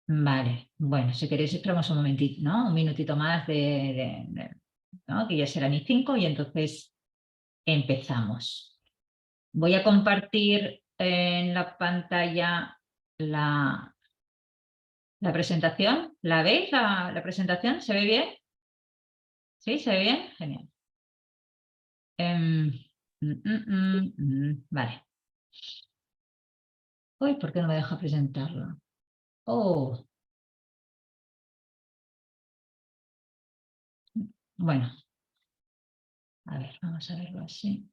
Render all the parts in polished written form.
Vale, bueno, si queréis esperamos un momentito, ¿no? Un minutito más ¿no? Que ya serán y 5 y entonces empezamos. Voy a compartir en la pantalla la presentación. ¿La veis la presentación? ¿Se ve bien? ¿Sí? ¿Se ve bien? Genial. Em, vale. Uy, ¿por qué no me deja presentarlo? Oh, bueno, a ver, vamos a verlo así.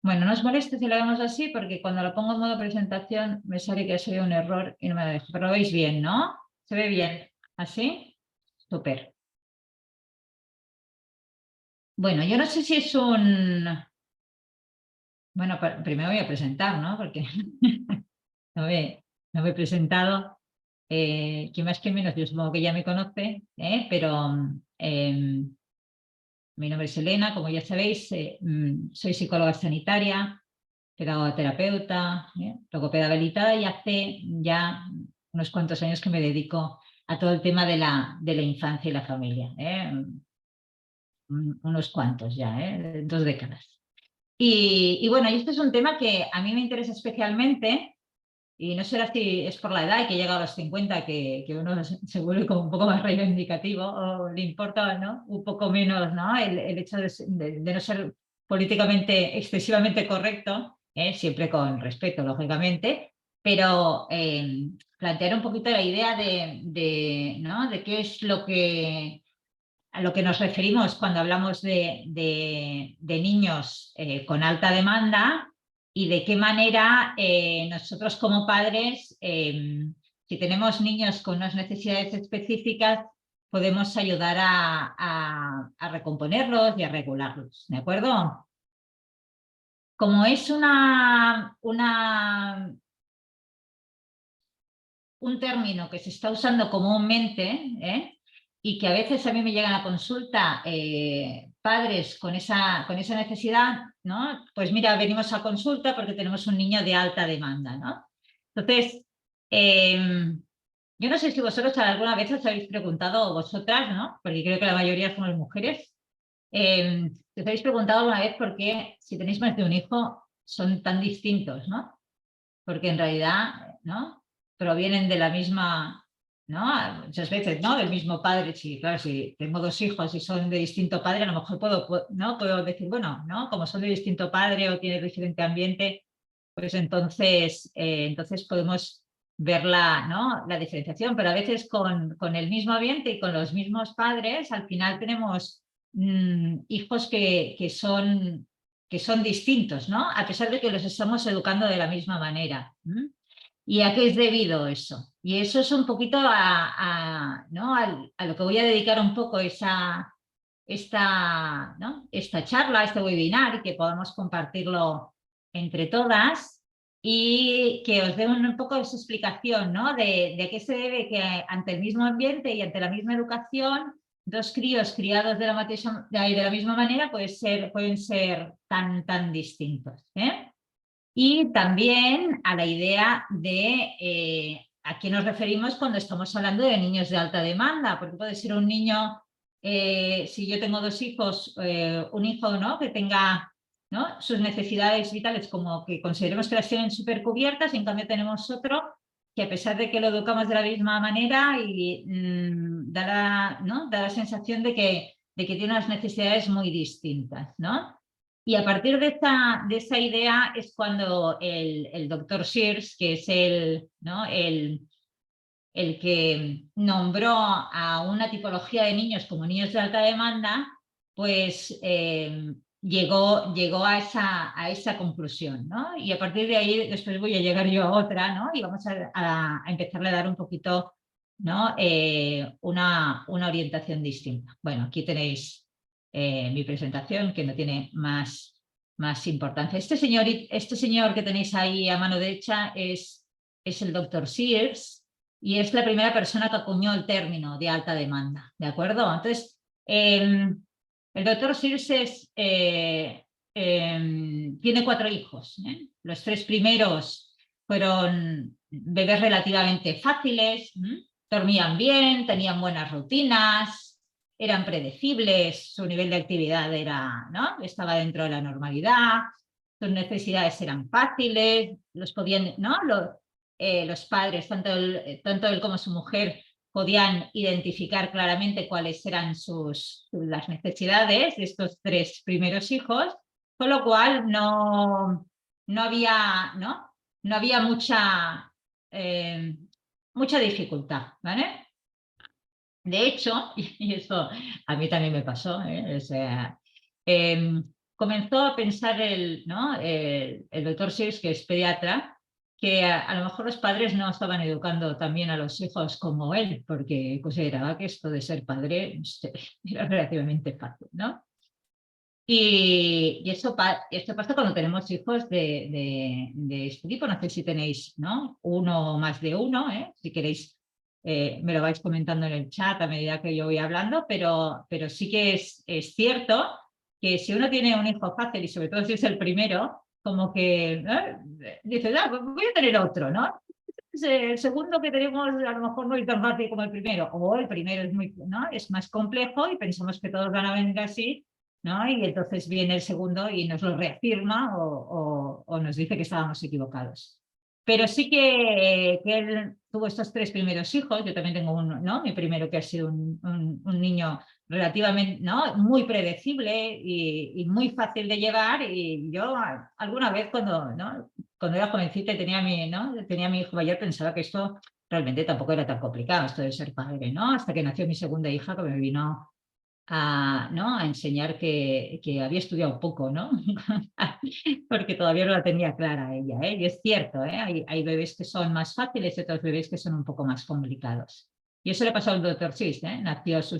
Bueno, no os moleste si lo vemos así porque cuando lo pongo en modo presentación me sale que soy un error y no me lo dejo. Pero lo veis bien, ¿no? ¿Se ve bien? ¿Así? Súper. Bueno, yo no sé si es un... Bueno, primero voy a presentar, ¿no? Porque no no me he presentado. Que más que menos, yo supongo que ya me conoce, pero mi nombre es Elena, como ya sabéis, soy psicóloga sanitaria, pedagoga terapeuta, logopeda habilitada y hace ya unos cuantos años que me dedico a todo el tema de la infancia y la familia, unos cuantos ya, 2 décadas. Y bueno, y este es un tema que a mí me interesa especialmente y no será si es por la edad y que llega a los 50 que uno se vuelve como un poco más reivindicativo o le importa, ¿no? Un poco menos, ¿no? El hecho de no ser políticamente excesivamente correcto, siempre con respeto, lógicamente, pero plantear un poquito la idea ¿no? De qué es a lo que nos referimos cuando hablamos de niños con alta demanda y de qué manera nosotros como padres, si tenemos niños con unas necesidades específicas, podemos ayudar a recomponerlos y a regularlos, ¿de acuerdo? Como es un término que se está usando comúnmente, y que a veces a mí me llegan a consulta padres con esa necesidad, ¿no? Pues mira, venimos a consulta porque tenemos un niño de alta demanda, ¿no? Entonces, yo no sé si vosotros alguna vez os habéis preguntado vosotras, ¿no? Porque creo que la mayoría somos mujeres. ¿Os habéis preguntado alguna vez por qué, si tenéis más de un hijo, son tan distintos, ¿no? Porque en realidad, ¿no? Provienen de la misma, ¿no? Muchas veces, ¿no? Del mismo padre. Sí, claro, si tengo 2 hijos y son de distinto padre, a lo mejor ¿no? Puedo decir, bueno, ¿no? Como son de distinto padre o tienen diferente ambiente, pues entonces podemos ver ¿no? La diferenciación, pero a veces con el mismo ambiente y con los mismos padres, al final tenemos hijos que son distintos, ¿no? A pesar de que los estamos educando de la misma manera. ¿Y a qué es debido eso? Y eso es un poquito ¿no? a lo que voy a dedicar un poco ¿no? esta charla, este webinar, y que podamos compartirlo entre todas y que os dé un poco esa explicación, ¿no? De qué se debe que ante el mismo ambiente y ante la misma educación, dos críos criados de la misma manera pueden ser tan distintos. Y también a la idea de a qué nos referimos cuando estamos hablando de niños de alta demanda, porque puede ser un niño, si yo tengo 2 hijos, un hijo, ¿no? Que tenga, ¿no? Sus necesidades vitales como que consideremos que las tienen súper cubiertas y en cambio tenemos otro que a pesar de que lo educamos de la misma manera y ¿no? Da la sensación de que tiene unas necesidades muy distintas, ¿no? Y a partir de esa idea es cuando el doctor Sears, que es ¿no? el que nombró a una tipología de niños como niños de alta demanda, pues llegó a esa conclusión, ¿no? Y a partir de ahí después voy a llegar yo a otra, ¿no? Y vamos a empezarle a dar un poquito, ¿no? Una orientación distinta. Bueno, aquí tenéis mi presentación, que no tiene más importancia. Este señor que tenéis ahí a mano derecha es el doctor Sears, y es la primera persona que acuñó el término de alta demanda, ¿de acuerdo? Entonces, el doctor Sears tiene 4 hijos. Los 3 primeros fueron bebés relativamente fáciles. dormían bien, tenían buenas rutinas, eran predecibles, su nivel de actividad era, ¿no? Estaba dentro de la normalidad, sus necesidades eran fáciles, los podían, ¿no? Los padres, tanto él como su mujer, podían identificar claramente cuáles eran las necesidades de estos 3 primeros hijos, con lo cual no había, no había mucha dificultad, ¿vale? De hecho, y eso a mí también me pasó, ¿eh? O sea, comenzó a pensar el doctor Seuss, que es pediatra, que a lo mejor los padres no estaban educando también a los hijos como él, porque consideraba que esto de ser padre era relativamente fácil, ¿no? Y esto pasa cuando tenemos hijos de este tipo. No sé si tenéis, ¿no? Uno o más de uno, ¿eh? Si queréis, me lo vais comentando en el chat a medida que yo voy hablando, pero sí que es cierto que si uno tiene un hijo fácil y sobre todo si es el primero, como que dices, pues voy a tener otro, ¿no? El segundo que tenemos a lo mejor no es tan fácil como el primero, o el primero es, ¿no? Es más complejo y pensamos que todos van a venir así, ¿no? Y entonces viene el segundo y nos lo reafirma o nos dice que estábamos equivocados. Pero sí que él tuvo estos 3 primeros hijos. Yo también tengo uno, ¿no? Mi primero, que ha sido un niño relativamente, ¿no? Muy predecible y muy fácil de llevar. Y yo alguna vez cuando era jovencita y tenía mi hijo mayor, pensaba que esto realmente tampoco era tan complicado, esto de ser padre, ¿no? Hasta que nació mi segunda hija, que me vino a enseñar que había estudiado poco, ¿no? Porque todavía no la tenía clara ella, ¿eh? Y es cierto, ¿eh? Hay bebés que son más fáciles y otros bebés que son un poco más complicados. Y eso le pasó al doctor Sis, ¿eh? Nació su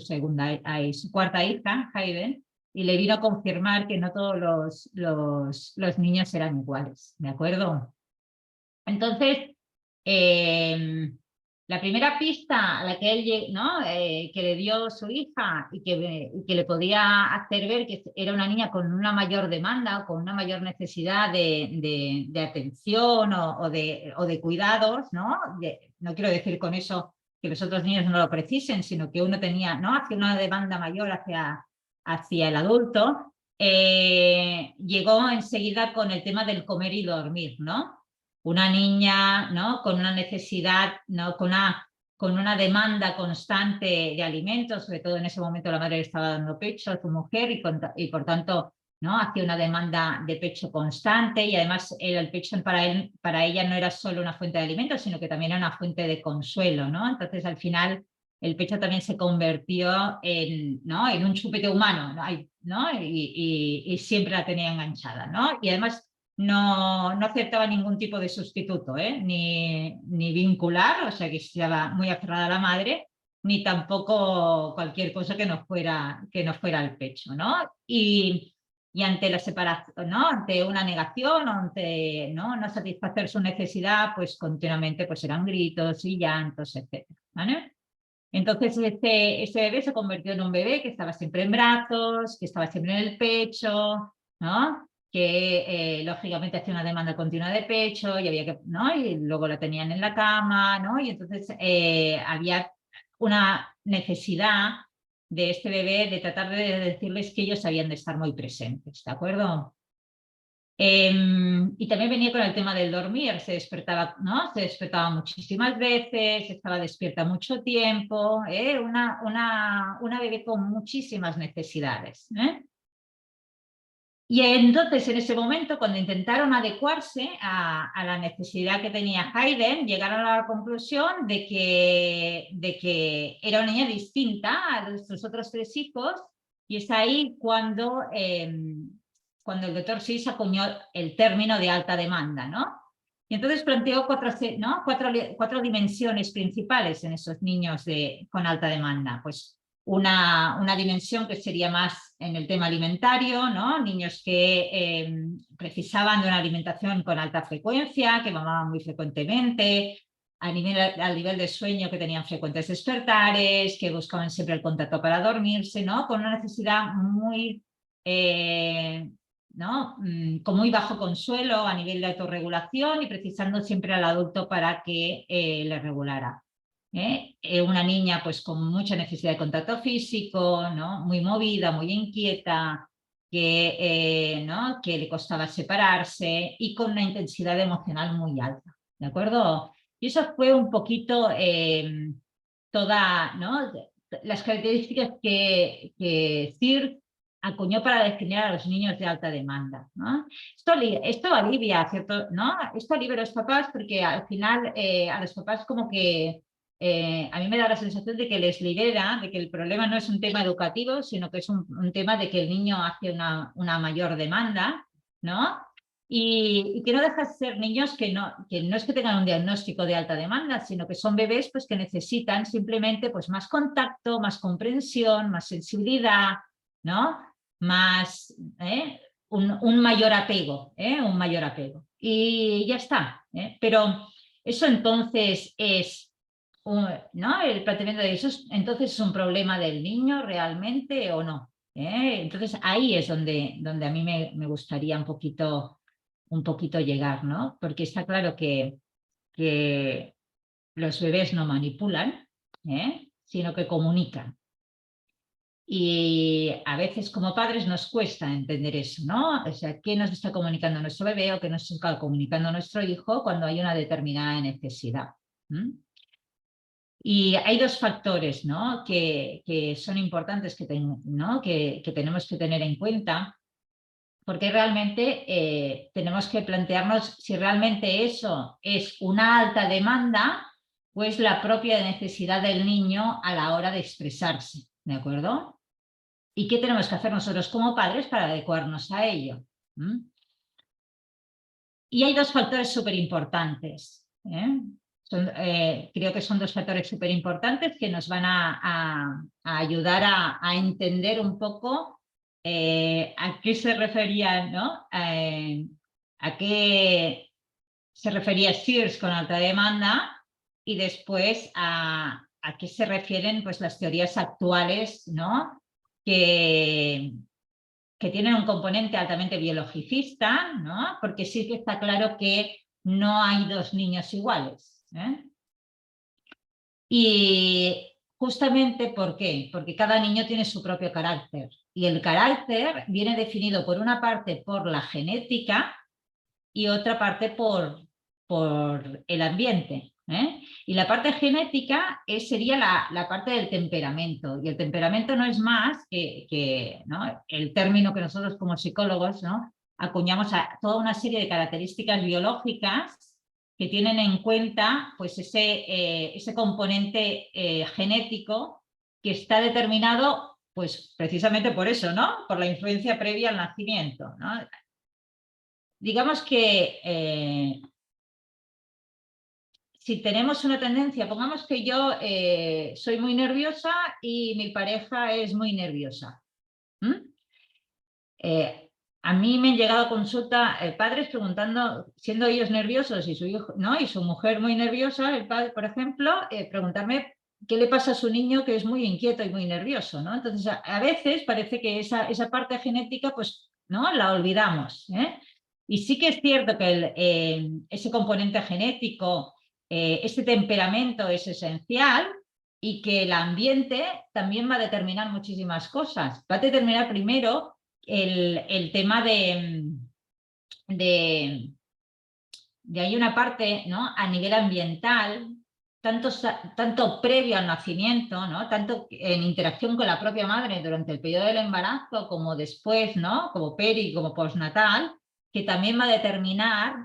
cuarta hija, Hayden, y le vino a confirmar que no todos los niños eran iguales, ¿de acuerdo? Entonces, la primera pista a la que él, ¿no? Que le dio su hija y que le podía hacer ver que era una niña con una mayor demanda o con una mayor necesidad de atención o de cuidados, ¿no? No quiero decir con eso que los otros niños no lo precisen, sino que uno tenía, ¿no? Hacia una demanda mayor hacia el adulto. Llegó enseguida con el tema del comer y dormir, ¿no? Una niña, ¿no? Con una necesidad, ¿no? Con una demanda constante de alimentos, sobre todo en ese momento la madre le estaba dando pecho a su mujer y por tanto, ¿no? Hacía una demanda de pecho constante y además el pecho para ella no era solo una fuente de alimentos, sino que también era una fuente de consuelo, ¿no? Entonces al final el pecho también se convirtió ¿no? En un chupete humano, ¿no? Y siempre la tenía enganchada, ¿no? Y además no aceptaba ningún tipo de sustituto, ¿eh? Ni vincular, o sea que estaba muy aferrada a la madre, ni tampoco cualquier cosa que no fuera al pecho, ¿no? Y ante la separación, ¿no? Ante una negación, ante no satisfacer su necesidad, pues continuamente pues eran gritos y llantos, etcétera, ¿vale? Entonces este bebé se convirtió en un bebé que estaba siempre en brazos, que estaba siempre en el pecho, ¿no? Que lógicamente hacía una demanda continua de pecho y había que, ¿no? Y luego la tenían en la cama, ¿no? Y entonces había una necesidad de este bebé de tratar de decirles que ellos habían de estar muy presentes, ¿de acuerdo? Y también venía con el tema del dormir, se despertaba, ¿no? Se despertaba muchísimas veces, estaba despierta mucho tiempo, una bebé con muchísimas necesidades, ¿eh? Y entonces, en ese momento, cuando intentaron adecuarse a la necesidad que tenía Hayden, llegaron a la conclusión de que era una niña distinta a sus otros 3 hijos, y es ahí cuando el doctor Seuss acuñó el término de alta demanda, ¿no? Y entonces planteó cuatro dimensiones principales en esos niños con alta demanda. Pues una dimensión que sería más en el tema alimentario, ¿no? Niños que precisaban de una alimentación con alta frecuencia, que mamaban muy frecuentemente, al nivel de sueño, que tenían frecuentes despertares, que buscaban siempre el contacto para dormirse, ¿no? Con una necesidad muy, ¿no? Con muy bajo consuelo a nivel de autorregulación y precisando siempre al adulto para que le regulara. Una niña pues con mucha necesidad de contacto físico, ¿no? Muy movida, muy inquieta, ¿no? Que le costaba separarse y con una intensidad emocional muy alta, ¿de acuerdo? Y eso fue un poquito toda, ¿no? Las características que CIRC acuñó para definir a los niños de alta demanda, ¿no? Esto alivia, ¿cierto? ¿No? Esto alivia a los papás porque al final a los papás como que a mí me da la sensación de que les libera, de que el problema no es un tema educativo, sino que es un tema de que el niño hace una mayor demanda, ¿no? Y que no deja de ser niños que no es que tengan un diagnóstico de alta demanda, sino que son bebés pues, que necesitan simplemente pues, más contacto, más comprensión, más sensibilidad, ¿no? Más, un mayor apego, un mayor apego. Y ya está. Pero eso entonces es, ¿no? El planteamiento de eso entonces es un problema del niño realmente o no. Entonces ahí es donde a mí me gustaría un poquito llegar, ¿no? Porque está claro que los bebés no manipulan, sino que comunican. Y a veces como padres nos cuesta entender eso, ¿no? O sea, ¿qué nos está comunicando nuestro bebé o qué nos está comunicando nuestro hijo cuando hay una determinada necesidad? Y hay dos factores, ¿no? que son importantes ¿no? que tenemos que tener en cuenta, porque realmente tenemos que plantearnos si realmente eso es una alta demanda o es la propia necesidad del niño a la hora de expresarse, ¿de acuerdo? ¿Y qué tenemos que hacer nosotros como padres para adecuarnos a ello? Y hay dos factores súper importantes. Creo que son dos factores súper importantes que nos van a ayudar a entender un poco a qué se refería, ¿no? A qué se refería Sears con alta demanda y después a qué se refieren pues, las teorías actuales, ¿no? que tienen un componente altamente biologicista, ¿no? Porque sí que está claro que no hay dos niños iguales. Y justamente ¿por qué? Porque cada niño tiene su propio carácter. Y el carácter viene definido por una parte por la genética y otra parte por el ambiente. Y la parte genética sería la parte del temperamento. Y el temperamento no es más ¿no? el término que nosotros como psicólogos, ¿no? acuñamos a toda una serie de características biológicas que tienen en cuenta pues, ese componente genético que está determinado pues, precisamente por eso, ¿no? Por la influencia previa al nacimiento, ¿no? Digamos que si tenemos una tendencia, pongamos que yo soy muy nerviosa y mi pareja es muy nerviosa. A mí me han llegado a consulta padres preguntando, siendo ellos nerviosos y su hijo, ¿no? y su mujer muy nerviosa, el padre, por ejemplo, preguntarme qué le pasa a su niño que es muy inquieto y muy nervioso, ¿no? Entonces, a veces parece que esa parte genética, pues, ¿no? la olvidamos, Y sí que es cierto que ese componente genético, ese temperamento es esencial y que el ambiente también va a determinar muchísimas cosas. Va a determinar primero el tema de hay una parte, ¿no? a nivel ambiental, tanto previo al nacimiento, ¿no? tanto en interacción con la propia madre durante el periodo del embarazo como después, ¿no? como peri, como postnatal, que también va a determinar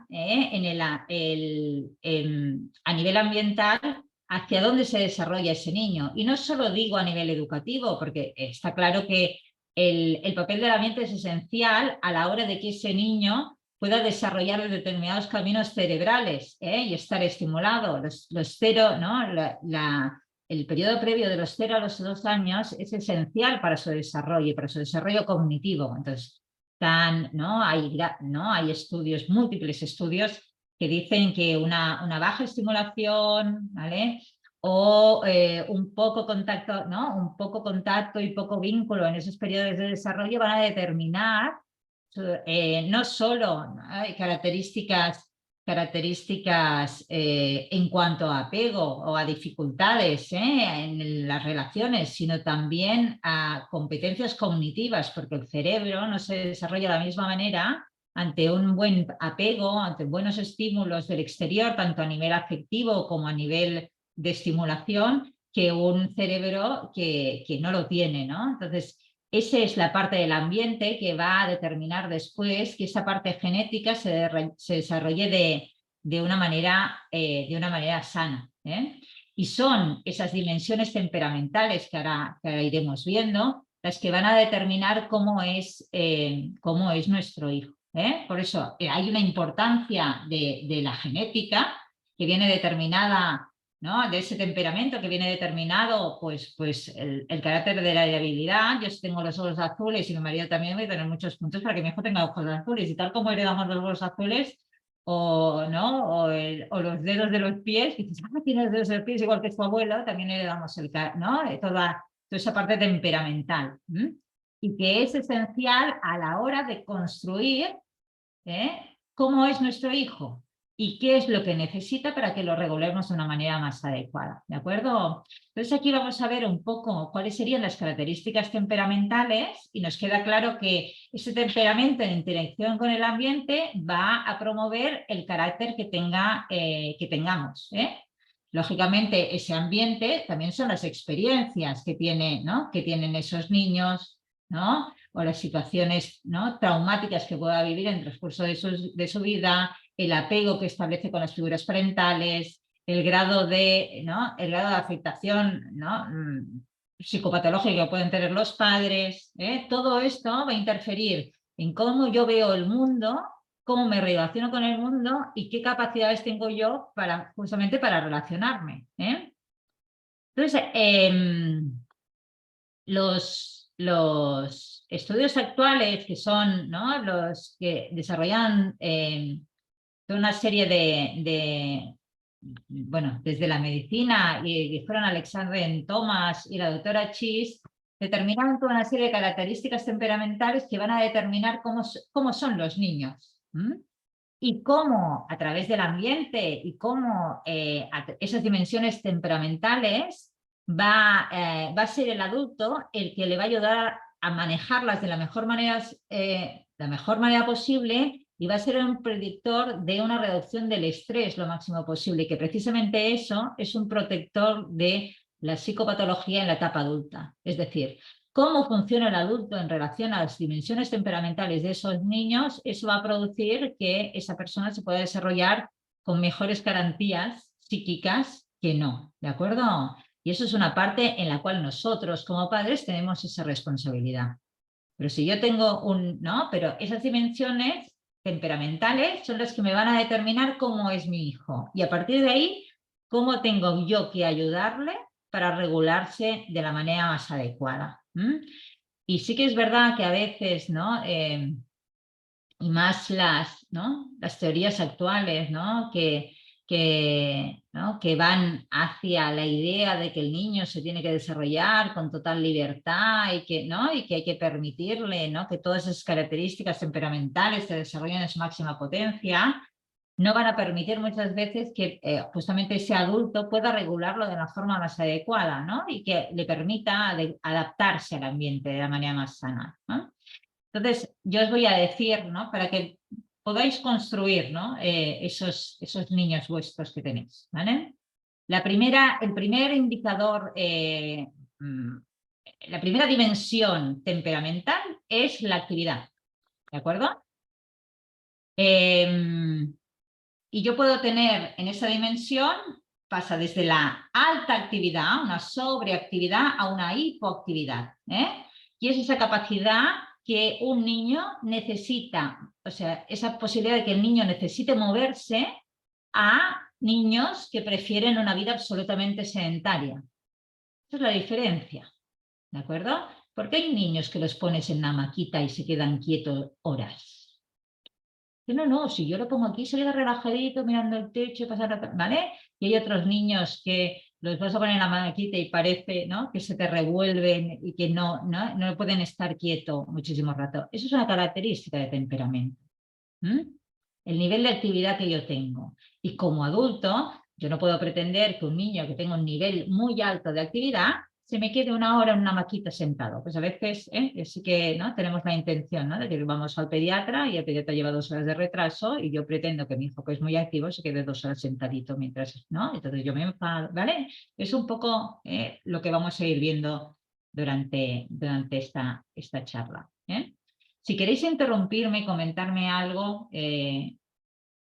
a nivel ambiental hacia dónde se desarrolla ese niño. Y no solo digo a nivel educativo, porque está claro que el papel del ambiente es esencial a la hora de que ese niño pueda desarrollar determinados caminos cerebrales y estar estimulado. Los cero, ¿no? El periodo previo de los 0 a los 2 años es esencial para su desarrollo cognitivo. Entonces, ¿no? Hay estudios, múltiples estudios que dicen que una baja estimulación, ¿vale? o un poco contacto, ¿no? un poco contacto y poco vínculo en esos periodos de desarrollo van a determinar no solo, ¿no? características características en cuanto a apego o a dificultades en las relaciones, sino también a competencias cognitivas, porque el cerebro no se desarrolla de la misma manera ante un buen apego, ante buenos estímulos del exterior, tanto a nivel afectivo como a nivel de estimulación, que un cerebro que no lo tiene, ¿no? Entonces, esa es la parte del ambiente que va a determinar después que esa parte genética se desarrolle de una manera sana. Y son esas dimensiones temperamentales que ahora iremos viendo las que van a determinar cómo es nuestro hijo. Por eso hay una importancia de la genética que viene determinada, ¿no? De ese temperamento que viene determinado, pues el carácter de la debilidad. Yo si tengo los ojos azules y mi marido también, voy a tener muchos puntos para que mi hijo tenga ojos azules. Y tal como heredamos los ojos azules o los dedos de los pies, y dices, tiene los dedos de los pies igual que su abuelo, también heredamos ¿no? toda esa parte temperamental. Y que es esencial a la hora de construir cómo es nuestro hijo y qué es lo que necesita para que lo regulemos de una manera más adecuada, ¿de acuerdo? Entonces aquí vamos a ver un poco cuáles serían las características temperamentales y nos queda claro que ese temperamento en interacción con el ambiente va a promover el carácter que tengamos. Lógicamente, ese ambiente también son las experiencias que tienen esos niños, ¿no? O las situaciones, ¿no?, traumáticas que pueda vivir en el transcurso de su vida, el apego que establece con las figuras parentales, el grado de afectación, ¿no?, psicopatológica que pueden tener los padres. Todo esto va a interferir en cómo yo veo el mundo, cómo me relaciono con el mundo y qué capacidades tengo yo justamente para relacionarme. Entonces, los estudios actuales, que son, ¿no?, los que desarrollan toda una serie bueno, desde la medicina, y fueron Alexandre Thomas y la doctora Chis, determinaron toda una serie de características temperamentales que van a determinar cómo son los niños. Y cómo a través del ambiente y cómo esas dimensiones temperamentales va a ser el adulto el que le va a ayudar a manejarlas de la mejor manera posible, y va a ser un predictor de una reducción del estrés lo máximo posible, y que precisamente eso es un protector de la psicopatología en la etapa adulta. Es decir, cómo funciona el adulto en relación a las dimensiones temperamentales de esos niños, eso va a producir que esa persona se pueda desarrollar con mejores garantías psíquicas que no, ¿de acuerdo? Y eso es una parte en la cual nosotros como padres tenemos esa responsabilidad. Pero si yo tengo pero esas dimensiones temperamentales son las que me van a determinar cómo es mi hijo. Y a partir de ahí, cómo tengo yo que ayudarle para regularse de la manera más adecuada. Y sí que es verdad que a veces, ¿no? Y más las teorías actuales, ¿no?, que van hacia la idea de que el niño se tiene que desarrollar con total libertad y que hay que permitirle, ¿no?, que todas esas características temperamentales se desarrollen en su máxima potencia, no van a permitir muchas veces que justamente ese adulto pueda regularlo de la forma más adecuada, ¿no?, y que le permita adaptarse al ambiente de la manera más sana, ¿no? Entonces, yo os voy a decir, ¿no?, para que podáis construir, ¿no?, esos niños vuestros que tenéis, ¿vale? El primer indicador, la primera dimensión temperamental es la actividad, ¿de acuerdo? Y yo puedo tener en esa dimensión, pasa desde la alta actividad, una sobreactividad, a una hipoactividad. Y es esa capacidad que un niño necesita, o sea, esa posibilidad de que el niño necesite moverse, a niños que prefieren una vida absolutamente sedentaria. Esa es la diferencia, ¿de acuerdo? Porque hay niños que los pones en la maquita y se quedan quietos horas. No, si yo lo pongo aquí, se queda relajadito mirando el techo, ¿vale? Y hay otros niños que los vas a poner en la maquita y parece, ¿no?, que se te revuelven y que no pueden estar quietos muchísimo rato. Eso es una característica de temperamento. el nivel de actividad que yo tengo. Y como adulto, yo no puedo pretender que un niño que tenga un nivel muy alto de actividad se me quede una hora en una maquita sentado. Pues a veces sí que, ¿no?, tenemos la intención, ¿no?, de que vamos al pediatra y el pediatra lleva 2 horas de retraso y yo pretendo que mi hijo, que es muy activo, se quede 2 horas sentadito mientras, ¿no? Entonces yo me enfado, ¿vale? Es un poco lo que vamos a ir viendo durante esta charla. Si queréis interrumpirme, comentarme algo,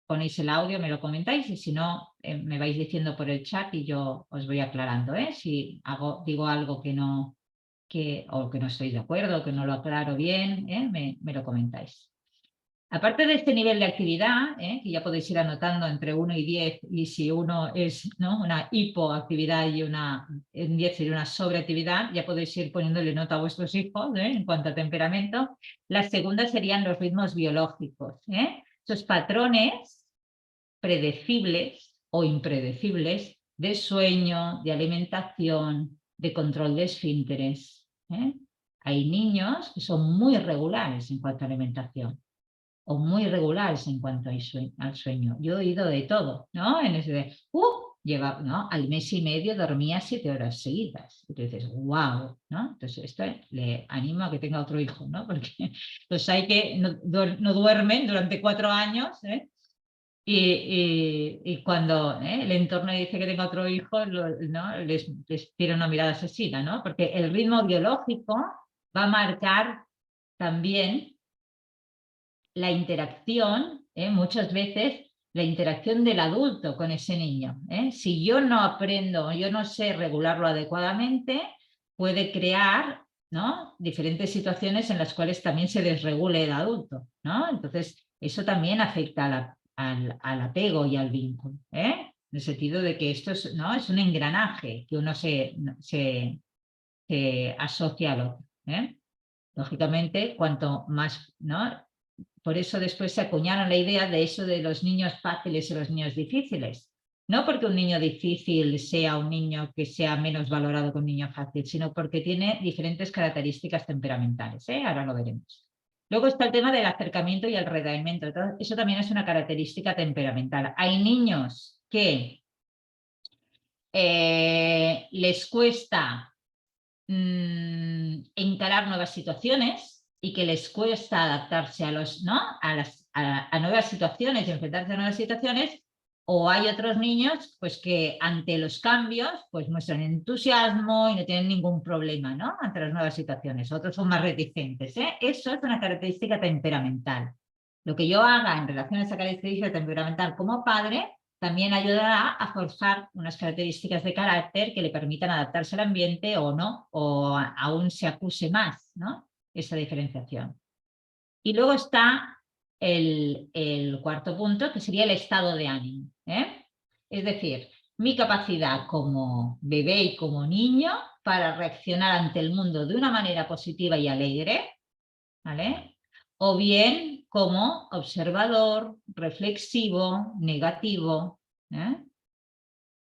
ponéis el audio, me lo comentáis, y si no, me vais diciendo por el chat y yo os voy aclarando. Si digo algo que no, o que no estoy de acuerdo, que no lo aclaro bien, me lo comentáis. Aparte de este nivel de actividad, que ya podéis ir anotando entre 1 y 10, y si uno es, ¿no?, una hipoactividad y en 10 sería una sobreactividad, ya podéis ir poniéndole nota a vuestros hijos en cuanto a temperamento. La segunda serían los ritmos biológicos. Esos patrones predecibles o impredecibles de sueño, de alimentación, de control de esfínteres. Hay niños que son muy regulares en cuanto a alimentación o muy regulares en cuanto al sueño. Yo he oído de todo, ¿no? En ese de, ¿no?, al mes y medio dormía 7 horas seguidas. Y tú dices, wow, ¿no? Entonces esto le animo a que tenga otro hijo, ¿no? Porque los hay que no duermen durante 4 años, y cuando el entorno dice que tenga otro hijo, ¿no?, les tira una mirada asesina, ¿no? Porque el ritmo biológico va a marcar también la interacción, muchas veces la interacción del adulto con ese niño. Si yo no aprendo, yo no sé regularlo adecuadamente, puede crear, ¿no?, diferentes situaciones en las cuales también se desregule el adulto, ¿no? Entonces, eso también afecta al apego y al vínculo, en el sentido de que esto es, ¿no?, es un engranaje que uno se asocia al otro. Lógicamente, cuanto más, ¿no? Por eso después se acuñaron la idea de eso de los niños fáciles y los niños difíciles. No porque un niño difícil sea un niño que sea menos valorado que un niño fácil, sino porque tiene diferentes características temperamentales. Ahora lo veremos. Luego está el tema del acercamiento y el retraimiento. Eso también es una característica temperamental. Hay niños que les cuesta encarar nuevas situaciones y que les cuesta adaptarse a nuevas situaciones y enfrentarse a nuevas situaciones, o hay otros niños pues que ante los cambios pues muestran entusiasmo y no tienen ningún problema, ¿no?, ante las nuevas situaciones. Otros son más reticentes. Eso es una característica temperamental. Lo que yo haga en relación a esa característica temperamental como padre también ayudará a forzar unas características de carácter que le permitan adaptarse al ambiente o no, o aún se acuse más, ¿no?, esa diferenciación. Y luego está el cuarto punto, que sería el estado de ánimo. Es decir, mi capacidad como bebé y como niño para reaccionar ante el mundo de una manera positiva y alegre, ¿vale?, o bien como observador, reflexivo, negativo.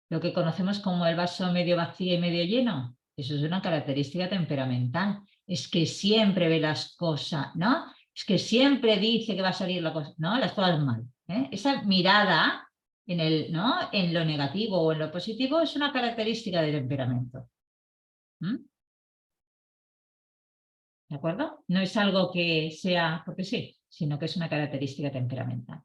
Lo que conocemos como el vaso medio vacío y medio lleno, eso es una característica temperamental. Es que siempre ve las cosas, ¿no? Es que siempre dice que va a salir la cosa, ¿no?, las cosas mal. Esa mirada ¿no?, en lo negativo o en lo positivo es una característica del temperamento. ¿De acuerdo? No es algo que sea porque sí, sino que es una característica temperamental.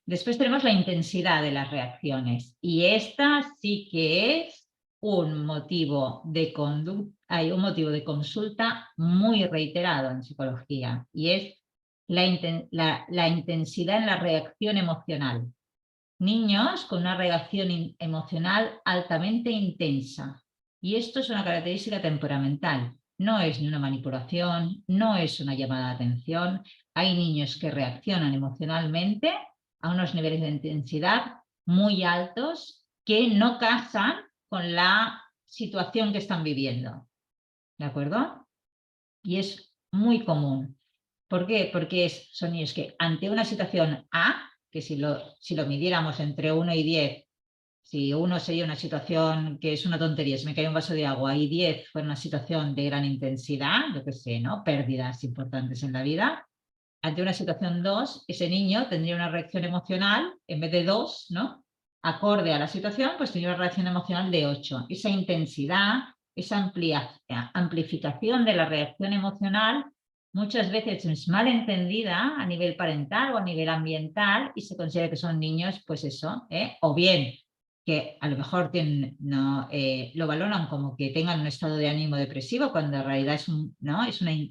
Después tenemos la intensidad de las reacciones, y esta sí que es un motivo de consulta muy reiterado en psicología, y es la intensidad en la reacción emocional. Niños con una reacción emocional altamente intensa. Y esto es una característica temperamental. No es ni una manipulación, no es una llamada de atención. Hay niños que reaccionan emocionalmente a unos niveles de intensidad muy altos que no casan con la situación que están viviendo. ¿De acuerdo? Y es muy común. ¿Por qué? Porque son niños que ante una situación A, que si lo midiéramos entre 1 y 10, si 1 sería una situación que es una tontería, si me cae un vaso de agua, y 10 fue una situación de gran intensidad, yo qué sé, ¿no?, pérdidas importantes en la vida, ante una situación 2, ese niño tendría una reacción emocional, en vez de 2, ¿no? Acorde a la situación, pues tendría una reacción emocional de 8. Esa intensidad, esa amplificación de la reacción emocional muchas veces es mal entendida a nivel parental o a nivel ambiental y se considera que son niños, pues eso, o bien que a lo mejor lo valoran como que tengan un estado de ánimo depresivo, cuando en realidad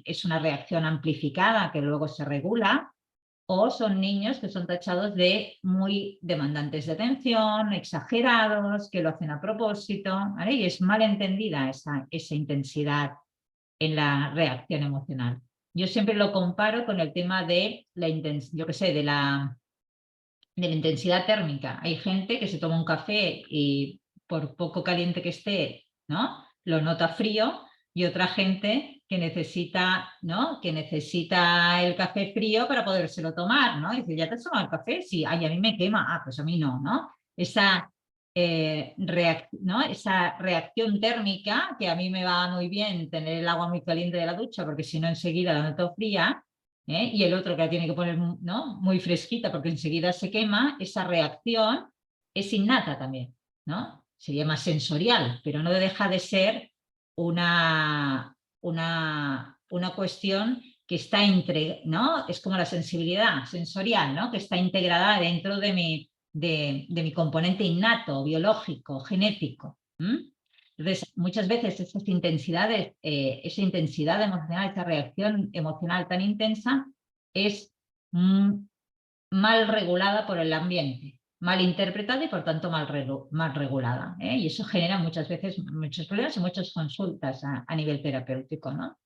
es una reacción amplificada que luego se regula, o son niños que son tachados de muy demandantes de atención, exagerados, que lo hacen a propósito, ¿vale? Y es mal entendida esa intensidad en la reacción emocional. Yo siempre lo comparo con el tema de la intensidad térmica. Hay gente que se toma un café y por poco caliente que esté, ¿no? Lo nota frío, y otra gente que necesita, ¿no? Que necesita el café frío para podérselo tomar, ¿no? Y dice, ¿ya te has tomado el café? Sí, ay, a mí me quema. Ah, pues a mí no, ¿no? Esa reacción térmica, que a mí me va muy bien tener el agua muy caliente de la ducha, porque si no enseguida la noto fría, y el otro que la tiene que poner, ¿no?, muy fresquita porque enseguida se quema, esa reacción es innata también, ¿no? Sería más sensorial, pero no deja de ser una cuestión que está ¿no? Es como la sensibilidad sensorial, ¿no? Que está integrada dentro de mi componente innato, biológico, genético. Entonces, muchas veces esas intensidades, esa intensidad emocional, esa reacción emocional tan intensa es mal regulada por el ambiente, mal interpretada y por tanto mal regulada. Y eso genera muchas veces muchos problemas y muchas consultas a nivel terapéutico, ¿no?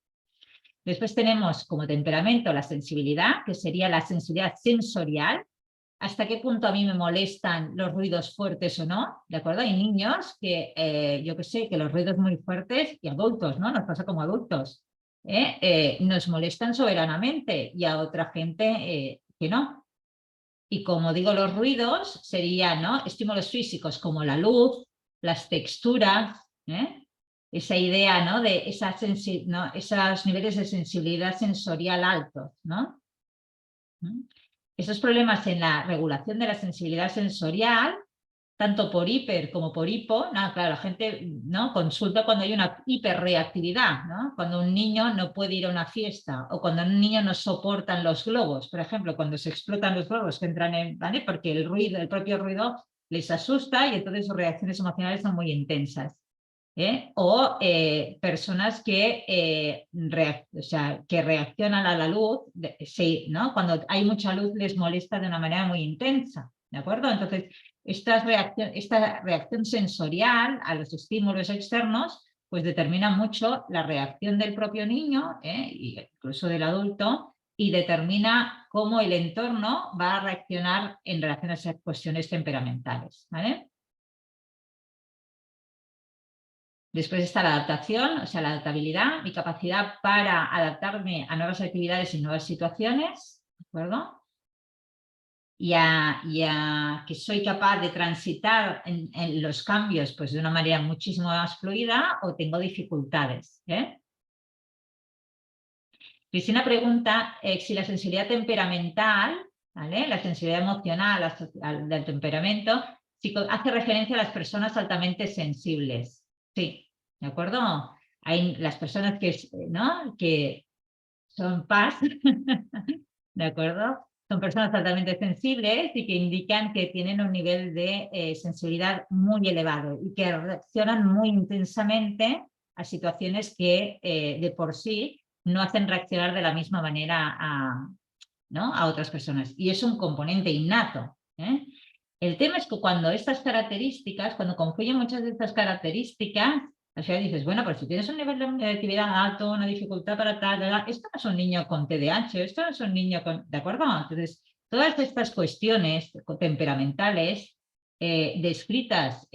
Después tenemos como temperamento la sensibilidad, que sería la sensibilidad sensorial. ¿Hasta qué punto a mí me molestan los ruidos fuertes o no? ¿De acuerdo? Hay niños que, yo que sé, que los ruidos muy fuertes, y adultos, ¿no? Nos pasa como adultos, nos molestan soberanamente, y a otra gente que no. Y como digo, los ruidos serían, ¿no?, estímulos físicos como la luz, las texturas, esa idea, ¿no?, de esos niveles de sensibilidad sensorial altos, ¿no? Esos problemas en la regulación de la sensibilidad sensorial, tanto por hiper como por hipo, no, claro, la gente, ¿no?, consulta cuando hay una hiperreactividad, ¿no? Cuando un niño no puede ir a una fiesta, o cuando un niño no soportan los globos, por ejemplo, cuando se explotan los globos que entran ¿vale? Porque el propio ruido les asusta y entonces sus reacciones emocionales son muy intensas. O personas que reaccionan a la luz, ¿no? Cuando hay mucha luz les molesta de una manera muy intensa, ¿de acuerdo? Entonces, esta reacción sensorial a los estímulos externos pues determina mucho la reacción del propio niño, e incluso del adulto, y determina cómo el entorno va a reaccionar en relación a esas cuestiones temperamentales, ¿vale? Después está la adaptación, o sea, la adaptabilidad, mi capacidad para adaptarme a nuevas actividades y nuevas situaciones, ¿de acuerdo? Y a que soy capaz de transitar en los cambios pues, de una manera muchísimo más fluida, o tengo dificultades. Cristina pregunta si la sensibilidad temperamental, ¿vale?, la sensibilidad emocional del temperamento, si hace referencia a las personas altamente sensibles. Sí, ¿de acuerdo? Hay las personas ¿no?, que son PAS, ¿de acuerdo? Son personas altamente sensibles y que indican que tienen un nivel de sensibilidad muy elevado y que reaccionan muy intensamente a situaciones que de por sí no hacen reaccionar de la misma manera ¿no?, a otras personas. Y es un componente innato. El tema es que cuando confluyen muchas de estas características, al final dices, bueno, pues si tienes un nivel de actividad alto, una dificultad para tal, esto no es un niño con TDAH, esto no es un niño con... ¿De acuerdo? Entonces, todas estas cuestiones temperamentales descritas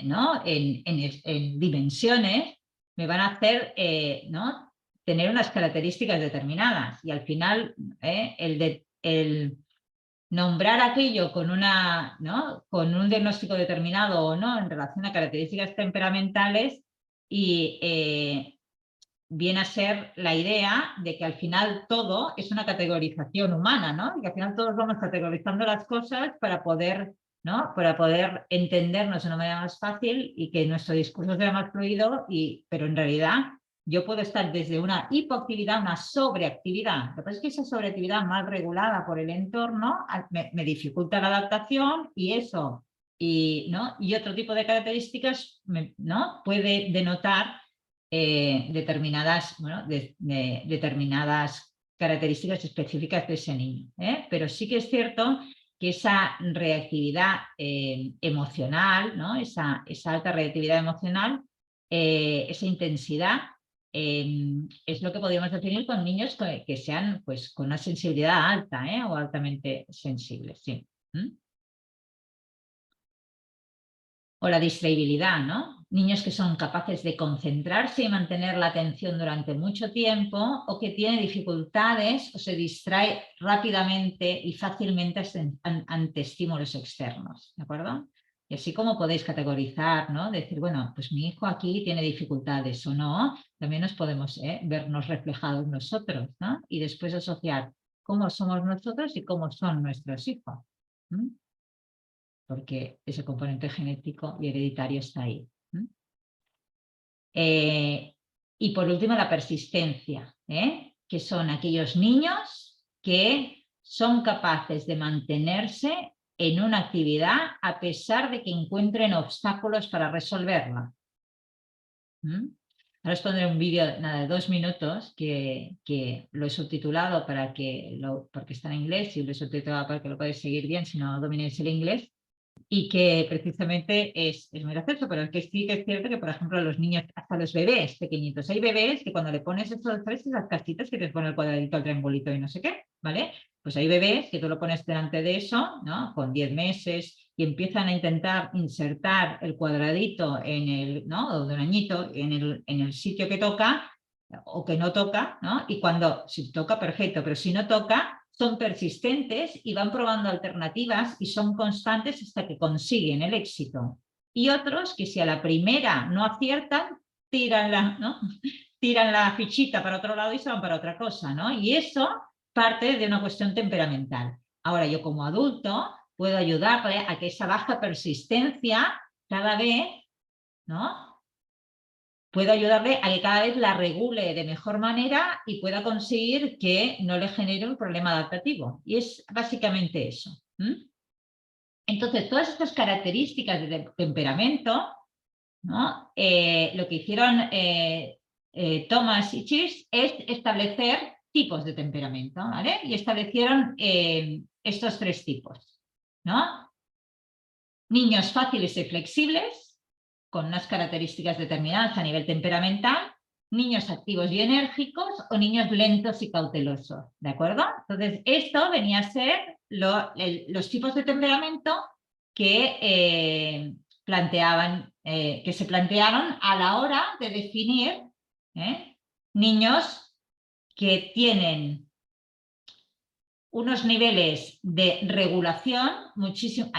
¿no?, en dimensiones me van a hacer ¿no?, tener unas características determinadas, y al final el nombrar aquello ¿no?, con un diagnóstico determinado o no en relación a características temperamentales y viene a ser la idea de que al final todo es una categorización humana, ¿no? Y que al final todos vamos categorizando las cosas para poder, ¿no? Para poder entendernos de una manera más fácil y que nuestro discurso sea más fluido, pero en realidad yo puedo estar desde una hipoactividad a una sobreactividad. Lo que pasa es que esa sobreactividad mal regulada por el entorno me dificulta la adaptación y eso, ¿no? Y otro tipo de características, ¿no? Puede denotar determinadas, bueno, determinadas características específicas de ese niño. Pero sí que es cierto que esa reactividad emocional, ¿no? esa alta reactividad emocional, esa intensidad, es lo que podríamos definir con niños que sean pues, con una sensibilidad alta o altamente sensibles. Sí. O la distraibilidad, ¿no? Niños que son capaces de concentrarse y mantener la atención durante mucho tiempo o que tienen dificultades o se distrae rápidamente y fácilmente ante estímulos externos, ¿de acuerdo? Y así como podéis categorizar, ¿no? Decir, bueno, pues mi hijo aquí tiene dificultades o no, también nos podemos vernos reflejados nosotros, ¿no? Y después asociar cómo somos nosotros y cómo son nuestros hijos. Porque ese componente genético y hereditario está ahí. Y por último, la persistencia, que son aquellos niños que son capaces de mantenerse en una actividad a pesar de que encuentren obstáculos para resolverla. Ahora os pondré un vídeo de 2 minutos que lo he subtitulado porque está en inglés y lo he subtitulado para que lo podáis seguir bien si no domináis el inglés. Y que precisamente es muy gracioso, pero es que sí que es cierto que, por ejemplo, los niños, hasta los bebés pequeñitos, hay bebés que cuando le pones esas casitas que te pone el cuadradito, el triangulito y no sé qué, ¿vale? Pues hay bebés que tú lo pones delante de eso, ¿no? Con 10 meses y empiezan a intentar insertar el cuadradito ¿no? O de un añito en el sitio que toca o que no toca, ¿no? Y si toca, perfecto, pero si no toca, son persistentes y van probando alternativas y son constantes hasta que consiguen el éxito. Y otros que si a la primera no aciertan, tiran la fichita para otro lado y se van para otra cosa, ¿no? Y eso parte de una cuestión temperamental. Ahora yo como adulto puedo ayudarle a que esa baja persistencia cada vez, ¿no? Puedo ayudarle a que cada vez la regule de mejor manera y pueda conseguir que no le genere un problema adaptativo. Y es básicamente eso. Entonces, todas estas características de temperamento, ¿no? Lo que hicieron Thomas y Chirch es establecer tipos de temperamento, ¿vale? Y establecieron estos 3 tipos, ¿no? Niños fáciles y flexibles, con unas características determinadas a nivel temperamental, niños activos y enérgicos o niños lentos y cautelosos, ¿de acuerdo? Entonces, esto venía a ser los tipos de temperamento que que se plantearon a la hora de definir niños que tienen unos niveles de regulación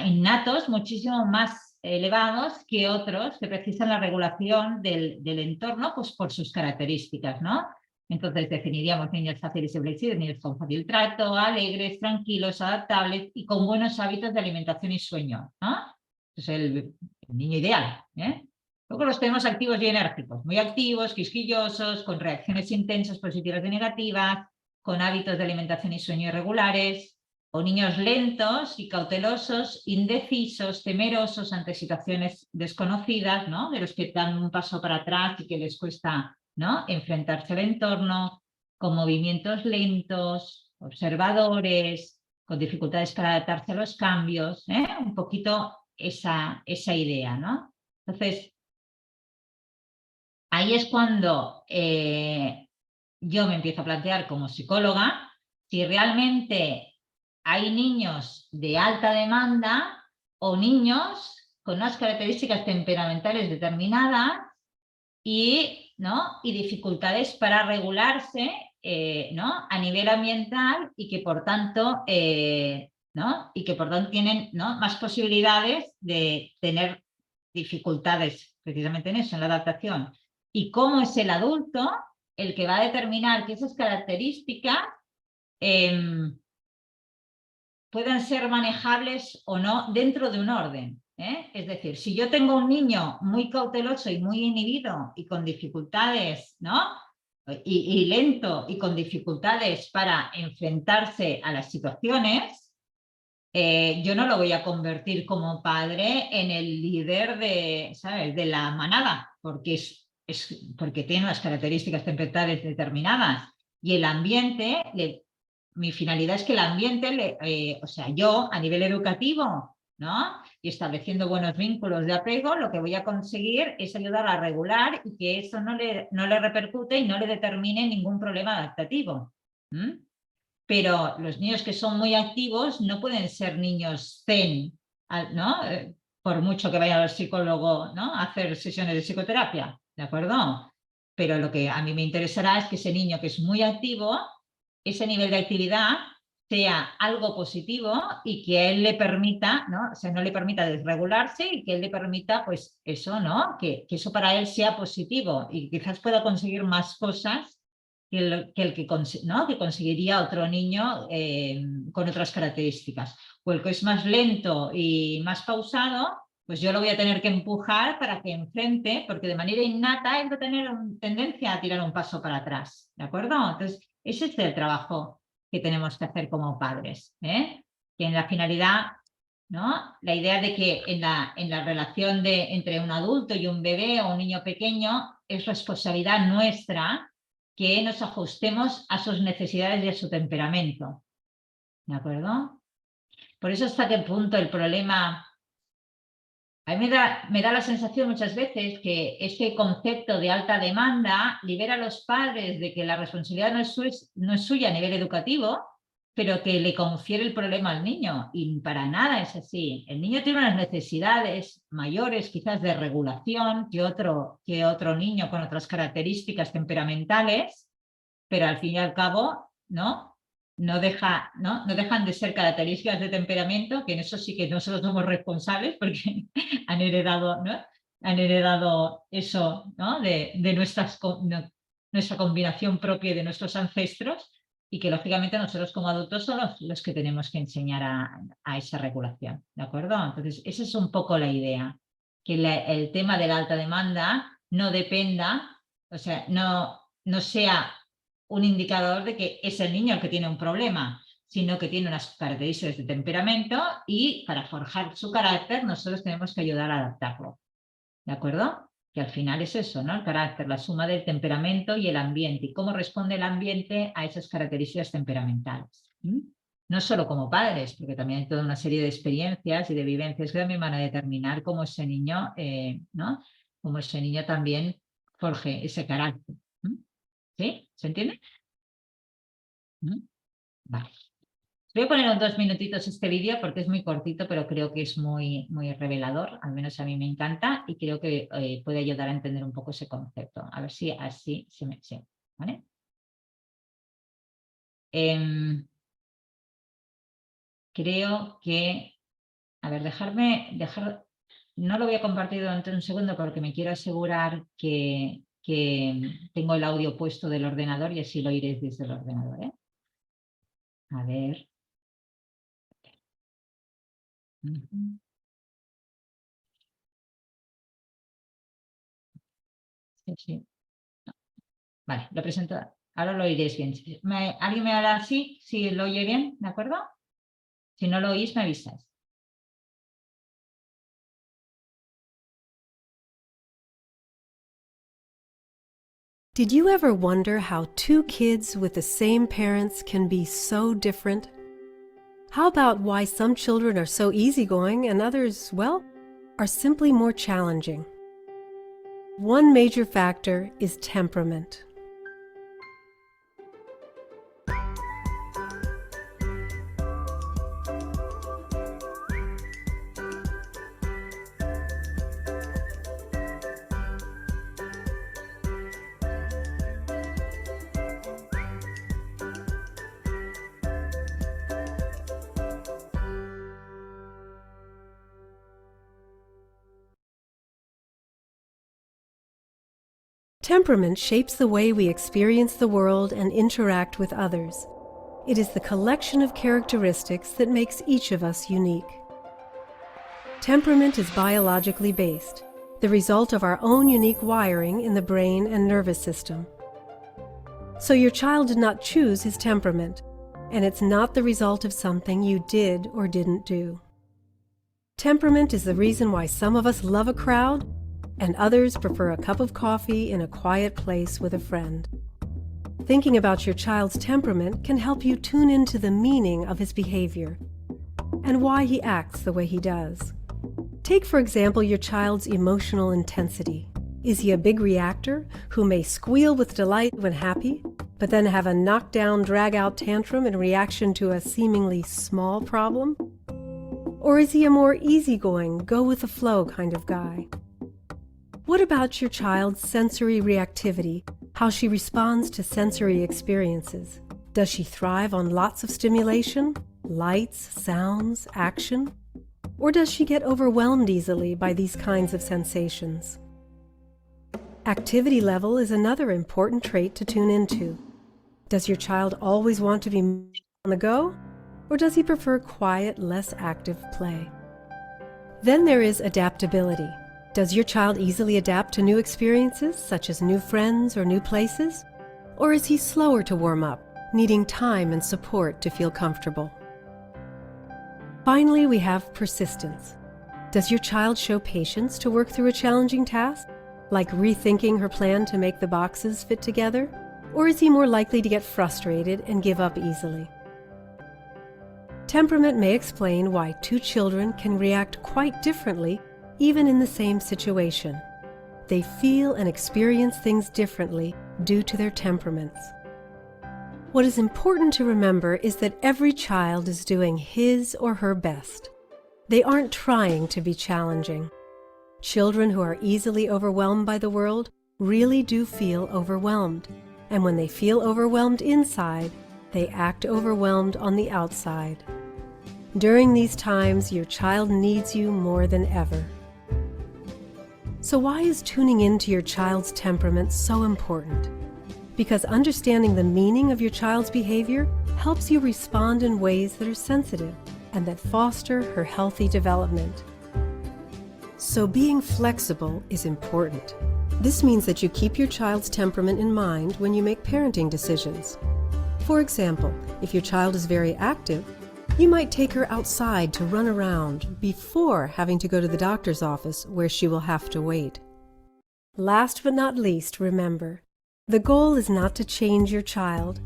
innatos muchísimo más elevados que otros que precisan la regulación del entorno pues por sus características, ¿no? Entonces definiríamos niños fáciles y flexibles, niños con fácil trato, alegres, tranquilos, adaptables y con buenos hábitos de alimentación y sueño, ¿no? Es el niño ideal, Luego los tenemos activos y enérgicos, muy activos, quisquillosos, con reacciones intensas, positivas y negativas, con hábitos de alimentación y sueño irregulares, o niños lentos y cautelosos, indecisos, temerosos ante situaciones desconocidas, ¿no? De los que dan un paso para atrás y que les cuesta, ¿no? Enfrentarse al entorno, con movimientos lentos, observadores, con dificultades para adaptarse a los cambios, un poquito esa idea, ¿no? Entonces, ahí es cuando yo me empiezo a plantear como psicóloga si realmente hay niños de alta demanda o niños con unas características temperamentales determinadas y dificultades para regularse ¿no? a nivel ambiental y que por tanto, tienen más posibilidades de tener dificultades precisamente en eso, en la adaptación. Y cómo es el adulto el que va a determinar que esas características puedan ser manejables o no dentro de un orden. Es decir, si yo tengo un niño muy cauteloso y muy inhibido y con dificultades, ¿no? Y lento y con dificultades para enfrentarse a las situaciones, yo no lo voy a convertir como padre en el líder de, ¿sabes?, de la manada, porque, porque tiene unas características temperamentais determinadas y el ambiente, mi finalidad es que el ambiente, o sea, yo a nivel educativo, ¿no?, y estableciendo buenos vínculos de apego, lo que voy a conseguir es ayudar a regular y que eso no le repercute y no le determine ningún problema adaptativo. Pero los niños que son muy activos no pueden ser niños zen, ¿no? Por mucho que vayan al psicólogo, ¿no?, a hacer sesiones de psicoterapia, ¿de acuerdo? Pero lo que a mí me interesará es que ese niño que es muy activo, ese nivel de actividad sea algo positivo y que a él le permita, ¿no?, o sea, no le permita desregularse y que él le permita, pues eso, ¿no?, que eso para él sea positivo y quizás pueda conseguir más cosas ¿no?, que conseguiría otro niño con otras características. O el que es más lento y más pausado, pues yo lo voy a tener que empujar para que enfrente, porque de manera innata él va a tener tendencia a tirar un paso para atrás, ¿de acuerdo? Entonces, ese es el trabajo que tenemos que hacer como padres, que en la finalidad, ¿no?, la idea de que en la relación entre un adulto y un bebé o un niño pequeño es responsabilidad nuestra que nos ajustemos a sus necesidades y a su temperamento, ¿de acuerdo? Por eso hasta qué punto el problema... A mí me da la sensación muchas veces que este concepto de alta demanda libera a los padres de que la responsabilidad no es suya a nivel educativo, pero que le confiere el problema al niño. Y para nada es así. El niño tiene unas necesidades mayores quizás de regulación que otro niño con otras características temperamentales, pero al fin y al cabo, ¿no? No dejan de ser características de temperamento, que en eso sí que nosotros somos responsables porque han heredado, ¿no?, han heredado eso, ¿no?, de nuestra combinación propia y de nuestros ancestros, y que lógicamente nosotros como adultos somos los que tenemos que enseñar a esa regulación, ¿de acuerdo? Entonces, esa es un poco la idea, que el tema de la alta demanda no dependa, o sea, no sea un indicador de que es el niño el que tiene un problema, sino que tiene unas características de temperamento y para forjar su carácter nosotros tenemos que ayudar a adaptarlo, ¿de acuerdo? Que al final es eso, ¿no? El carácter, la suma del temperamento y el ambiente y cómo responde el ambiente a esas características temperamentales. No solo como padres, porque también hay toda una serie de experiencias y de vivencias que también van a determinar cómo ese niño, ¿no?, cómo ese niño también forje ese carácter. ¿Sí? ¿Se entiende? Vale. Voy a poner en 2 minutitos este vídeo porque es muy cortito, pero creo que es muy, muy revelador. Al menos a mí me encanta y creo que puede ayudar a entender un poco ese concepto. A ver si así se me... Sí, ¿vale? Creo que... A ver, no lo voy a compartir durante un segundo porque me quiero asegurar que tengo el audio puesto del ordenador y así lo iréis desde el ordenador, ¿eh? A ver. Sí, sí. Vale, lo presento. Ahora lo oiréis bien. ¿Alguien me hará así? Si lo oye bien, ¿de acuerdo? Si no lo oís, me avisáis. Did you ever wonder how two kids with the same parents can be so different? How about why some children are so easygoing and others, well, are simply more challenging? One major factor is temperament. Temperament shapes the way we experience the world and interact with others. It is the collection of characteristics that makes each of us unique. Temperament is biologically based, the result of our own unique wiring in the brain and nervous system. So your child did not choose his temperament, and it's not the result of something you did or didn't do. Temperament is the reason why some of us love a crowd and others prefer a cup of coffee in a quiet place with a friend. Thinking about your child's temperament can help you tune into the meaning of his behavior and why he acts the way he does. Take, for example, your child's emotional intensity. Is he a big reactor who may squeal with delight when happy, but then have a knockdown, drag-out tantrum in reaction to a seemingly small problem? Or is he a more easygoing, go-with-the-flow kind of guy? What about your child's sensory reactivity, how she responds to sensory experiences? Does she thrive on lots of stimulation, lights, sounds, action? Or does she get overwhelmed easily by these kinds of sensations? Activity level is another important trait to tune into. Does your child always want to be on the go, or does he prefer quiet, less active play? Then there is adaptability. Does your child easily adapt to new experiences, such as new friends or new places? Or is he slower to warm up, needing time and support to feel comfortable? Finally, we have persistence. Does your child show patience to work through a challenging task, like rethinking her plan to make the boxes fit together? Or is he more likely to get frustrated and give up easily? Temperament may explain why two children can react quite differently even in the same situation. They feel and experience things differently due to their temperaments. What is important to remember is that every child is doing his or her best. They aren't trying to be challenging. Children who are easily overwhelmed by the world really do feel overwhelmed. And when they feel overwhelmed inside, they act overwhelmed on the outside. During these times, your child needs you more than ever. So why is tuning into your child's temperament so important? Because understanding the meaning of your child's behavior helps you respond in ways that are sensitive and that foster her healthy development. So being flexible is important. This means that you keep your child's temperament in mind when you make parenting decisions. For example, if your child is very active, you might take her outside to run around before having to go to the doctor's office where she will have to wait. Last but not least, remember, the goal is not to change your child,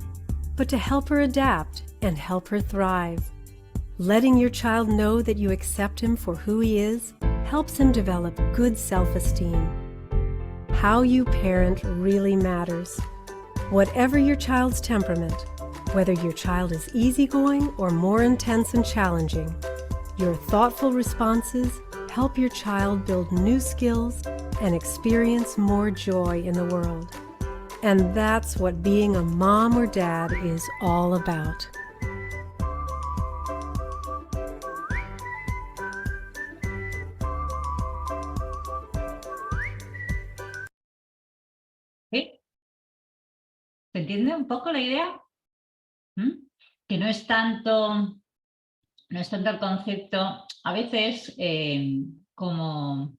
but to help her adapt and help her thrive. Letting your child know that you accept him for who he is helps him develop good self-esteem. How you parent really matters. Whatever your child's temperament, whether your child is easygoing or more intense and challenging, your thoughtful responses help your child build new skills and experience more joy in the world. And that's what being a mom or dad is all about. ¿Sí? ¿Se entiende un poco la idea? Que no es tanto el concepto, a veces como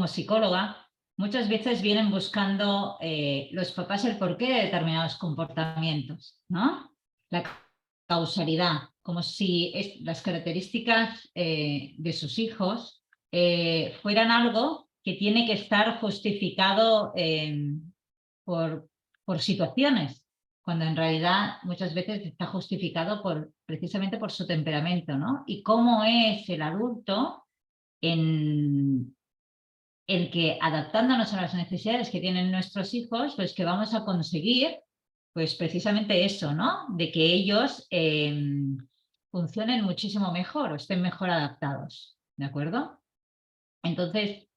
psicóloga, muchas veces vienen buscando los papás el porqué de determinados comportamientos, ¿no? La causalidad, como si las características de sus hijos fueran algo que tiene que estar justificado por situaciones, cuando en realidad muchas veces está justificado precisamente por su temperamento, ¿no? Y cómo es el adulto en el que, adaptándonos a las necesidades que tienen nuestros hijos, pues que vamos a conseguir pues precisamente eso, ¿no? De que ellos funcionen muchísimo mejor o estén mejor adaptados, ¿de acuerdo? Entonces,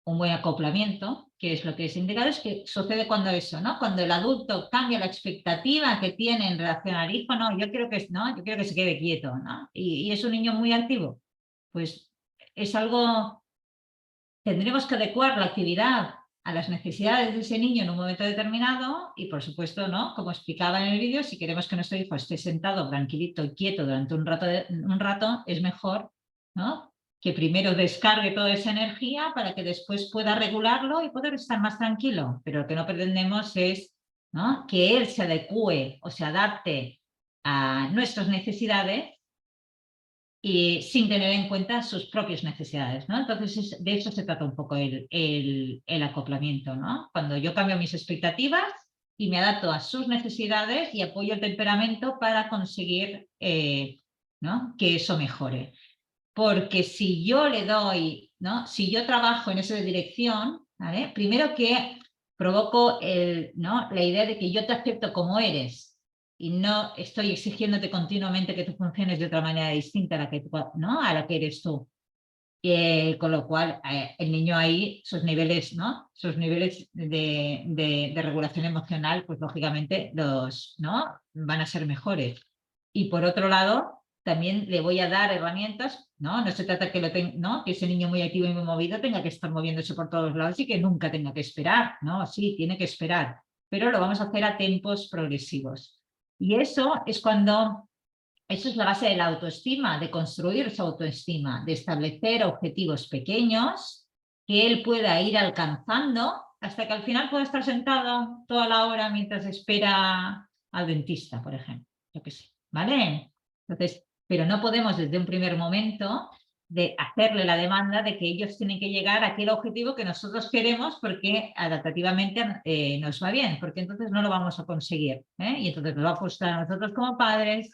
un buen acoplamiento, que es lo que es indicado, es que sucede cuando eso, ¿no? Cuando el adulto cambia la expectativa que tiene en relación al hijo, no, yo quiero que se quede quieto, ¿no? Y es un niño muy activo, pues es algo tendremos que adecuar la actividad a las necesidades de ese niño en un momento determinado y, por supuesto, ¿no? Como explicaba en el vídeo, si queremos que nuestro hijo esté sentado tranquilito y quieto durante un rato, es mejor, ¿no? Que primero descargue toda esa energía para que después pueda regularlo y poder estar más tranquilo. Pero lo que no pretendemos es, ¿no?, que él se adecue o se adapte a nuestras necesidades y sin tener en cuenta sus propias necesidades, ¿no? Entonces, de eso se trata un poco el acoplamiento, ¿no? Cuando yo cambio mis expectativas y me adapto a sus necesidades y apoyo el temperamento para conseguir, ¿no?, que eso mejore. Porque si yo le doy, ¿no?, si yo trabajo en esa dirección, ¿vale?, primero que provoco ¿no?, la idea de que yo te acepto como eres y no estoy exigiéndote continuamente que tú funciones de otra manera distinta a la que, ¿no?, a la que eres tú. Con lo cual, el niño ahí, sus niveles, ¿no?, sus niveles de regulación emocional, pues lógicamente ¿no?, van a ser mejores. Y por otro lado, también le voy a dar herramientas, ¿no? No se trata que, ¿no?, que ese niño muy activo y muy movido tenga que estar moviéndose por todos lados y que nunca tenga que esperar, ¿no? Sí, tiene que esperar, pero lo vamos a hacer a tempos progresivos. Y eso es la base de la autoestima, de construir su autoestima, de establecer objetivos pequeños que él pueda ir alcanzando hasta que al final pueda estar sentado toda la hora mientras espera al dentista, por ejemplo. Yo qué sé, ¿vale? Entonces, pero no podemos desde un primer momento de hacerle la demanda de que ellos tienen que llegar a aquel objetivo que nosotros queremos porque adaptativamente nos va bien, porque entonces no lo vamos a conseguir, ¿eh? Y entonces nos va a frustrar a nosotros como padres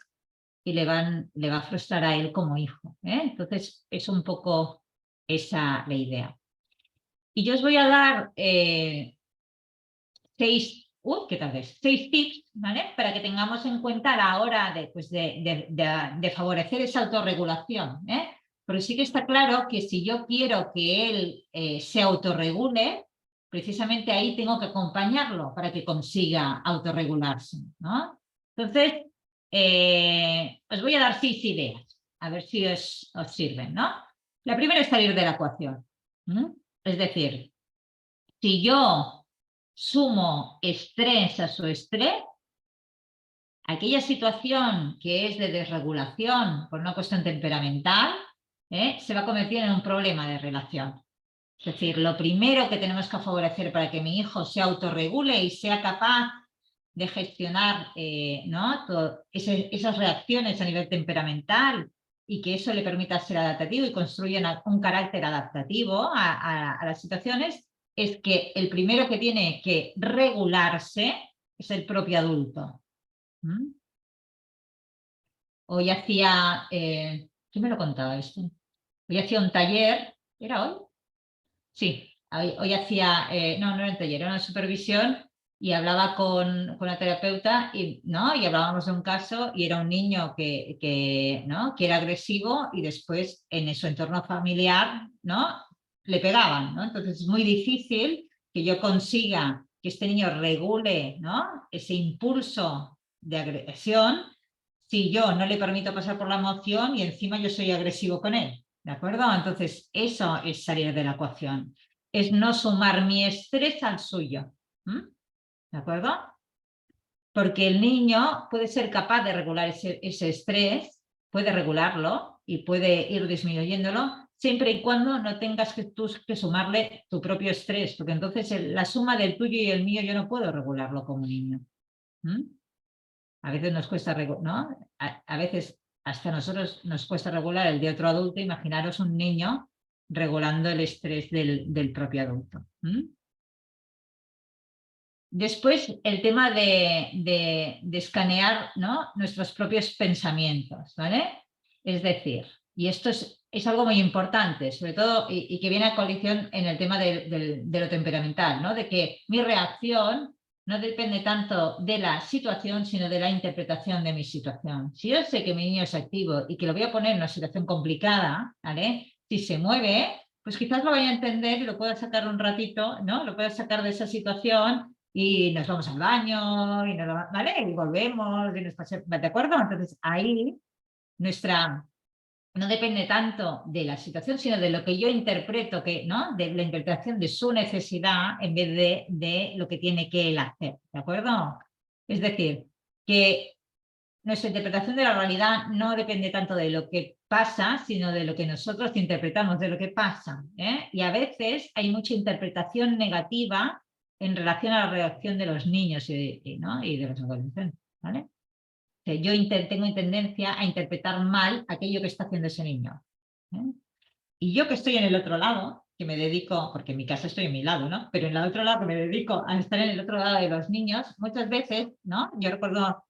y le va a frustrar a él como hijo, ¿eh? Entonces es un poco esa la idea. Y yo os voy a dar 6 tips, ¿vale?, para que tengamos en cuenta a la hora de favorecer esa autorregulación, ¿eh? Porque sí que está claro que si yo quiero que él se autorregule, precisamente ahí tengo que acompañarlo para que consiga autorregularse, ¿no? Entonces, os voy a dar 6 ideas, a ver si os sirven, ¿no? La primera es salir de la ecuación. Es decir, si yo sumo estrés a su estrés, aquella situación que es de desregulación por una cuestión temperamental, se va a convertir en un problema de relación. Es decir, lo primero que tenemos que favorecer para que mi hijo se autorregule y sea capaz de gestionar, ¿no?, esas reacciones a nivel temperamental y que eso le permita ser adaptativo y construir un carácter adaptativo a las situaciones, es que el primero que tiene que regularse es el propio adulto. Hoy hacía, ¿quién me lo contaba esto? Hoy hacía un taller, ¿era hoy? Sí, hoy hacía, no era un taller, era una supervisión y hablaba con la terapeuta ¿no?, y hablábamos de un caso y era un niño ¿no?, que era agresivo y después en su entorno familiar, ¿no?, le pegaban, ¿no? Entonces es muy difícil que yo consiga que este niño regule, ¿no?, ese impulso de agresión si yo no le permito pasar por la emoción y encima yo soy agresivo con él. ¿De acuerdo? Entonces, eso es salir de la ecuación. Es no sumar mi estrés al suyo. ¿De acuerdo? Porque el niño puede ser capaz de regular ese estrés, puede regularlo y puede ir disminuyéndolo, siempre y cuando no tengas que sumarle tu propio estrés, porque entonces la suma del tuyo y el mío yo no puedo regularlo como niño. A veces nos cuesta, ¿no? A veces hasta a nosotros nos cuesta regular el de otro adulto. Imaginaros un niño regulando el estrés del propio adulto. Después, el tema de escanear, ¿no?, nuestros propios pensamientos, ¿vale? Es decir, y esto es algo muy importante, sobre todo, y que viene a colisión en el tema de lo temperamental, ¿no?, de que mi reacción no depende tanto de la situación, sino de la interpretación de mi situación. Si yo sé que mi niño es activo y que lo voy a poner en una situación complicada, ¿vale?, si se mueve, pues quizás lo vaya a entender y lo pueda sacar un ratito, ¿no?, lo pueda sacar de esa situación y nos vamos al baño, ¿vale?, y volvemos, y nos pasemos, ¿de acuerdo? Entonces ahí nuestra no depende tanto de la situación, sino de lo que yo interpreto, ¿no? De la interpretación de su necesidad en vez de lo que tiene que él hacer, ¿de acuerdo? Es decir, que nuestra interpretación de la realidad no depende tanto de lo que pasa, sino de lo que nosotros interpretamos de lo que pasa, ¿eh? Y a veces hay mucha interpretación negativa en relación a la reacción de los niños ¿no? y de los adolescentes, ¿vale? Yo tengo tendencia a interpretar mal aquello que está haciendo ese niño, ¿eh? Y yo que estoy en el otro lado, que me dedico, porque en mi casa estoy en mi lado, ¿no? Pero en el otro lado que me dedico a estar en el otro lado de los niños, muchas veces, ¿no? Yo recuerdo,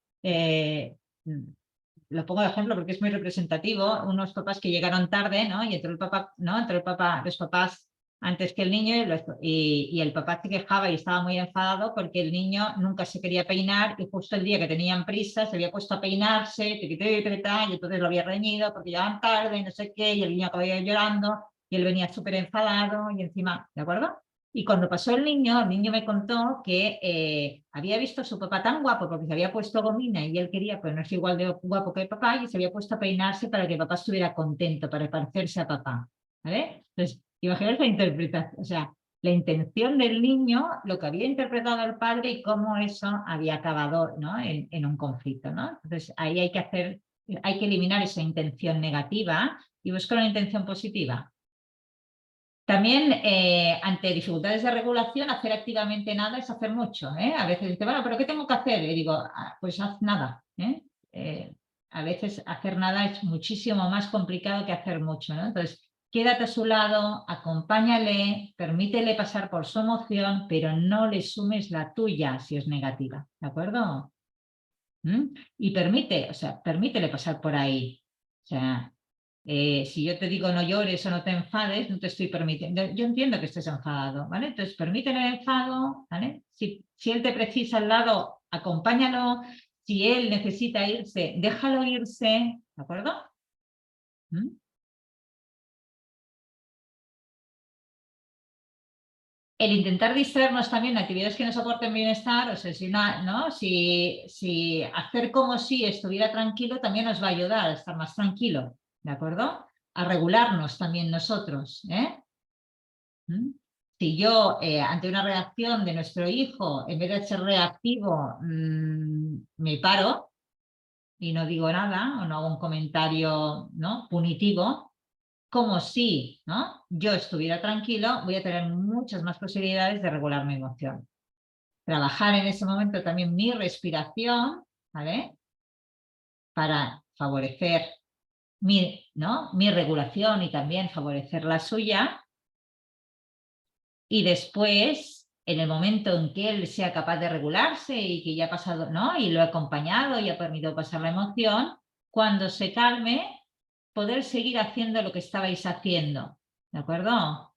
lo pongo de ejemplo porque es muy representativo, unos papás que llegaron tarde, ¿no? Y entró el papá, ¿no? Entró los papás antes que el niño y el papá se quejaba y estaba muy enfadado porque el niño nunca se quería peinar y justo el día que tenían prisa se había puesto a peinarse, y entonces lo había reñido porque llegaban tarde y no sé qué, y el niño acababa llorando y él venía súper enfadado y encima, ¿de acuerdo? Y cuando pasó el niño me contó que había visto a su papá tan guapo porque se había puesto gomina y él quería ponerse igual de guapo que el papá y se había puesto a peinarse para que el papá estuviera contento, para parecerse a papá, ¿vale? Entonces, imaginaos la interpretación, o sea, la intención del niño, lo que había interpretado el padre y cómo eso había acabado, ¿no? en un conflicto, ¿no? Entonces, ahí hay que eliminar esa intención negativa y buscar una intención positiva. También, ante dificultades de regulación, hacer activamente nada es hacer mucho, ¿eh? A veces dice, bueno, ¿pero qué tengo que hacer? Y digo, pues haz nada, ¿eh? A veces hacer nada es muchísimo más complicado que hacer mucho, ¿no? Entonces, quédate a su lado, acompáñale, permítele pasar por su emoción, pero no le sumes la tuya si es negativa, ¿de acuerdo? Y permítele pasar por ahí. O sea, si yo te digo no llores o no te enfades, no te estoy permitiendo. Yo entiendo que estés enfadado, ¿vale? Entonces, permítele el enfado, ¿vale? Si él te precisa al lado, acompáñalo. Si él necesita irse, déjalo irse, ¿de acuerdo? El intentar distraernos también de actividades que nos aporten bienestar, o sea, ¿no? Si hacer como si estuviera tranquilo también nos va a ayudar a estar más tranquilo, ¿de acuerdo? A regularnos también nosotros, ¿eh? Si yo, ante una reacción de nuestro hijo, en vez de ser reactivo, me paro y no digo nada o no hago un comentario, ¿no? punitivo, como si, ¿no? yo estuviera tranquilo, voy a tener muchas más posibilidades de regular mi emoción. Trabajar en ese momento también mi respiración, ¿vale? Para favorecer mi regulación y también favorecer la suya. Y después, en el momento en que él sea capaz de regularse y que ya ha pasado, ¿no? Y lo he acompañado y ha permitido pasar la emoción, cuando se calme, poder seguir haciendo lo que estabais haciendo, ¿de acuerdo?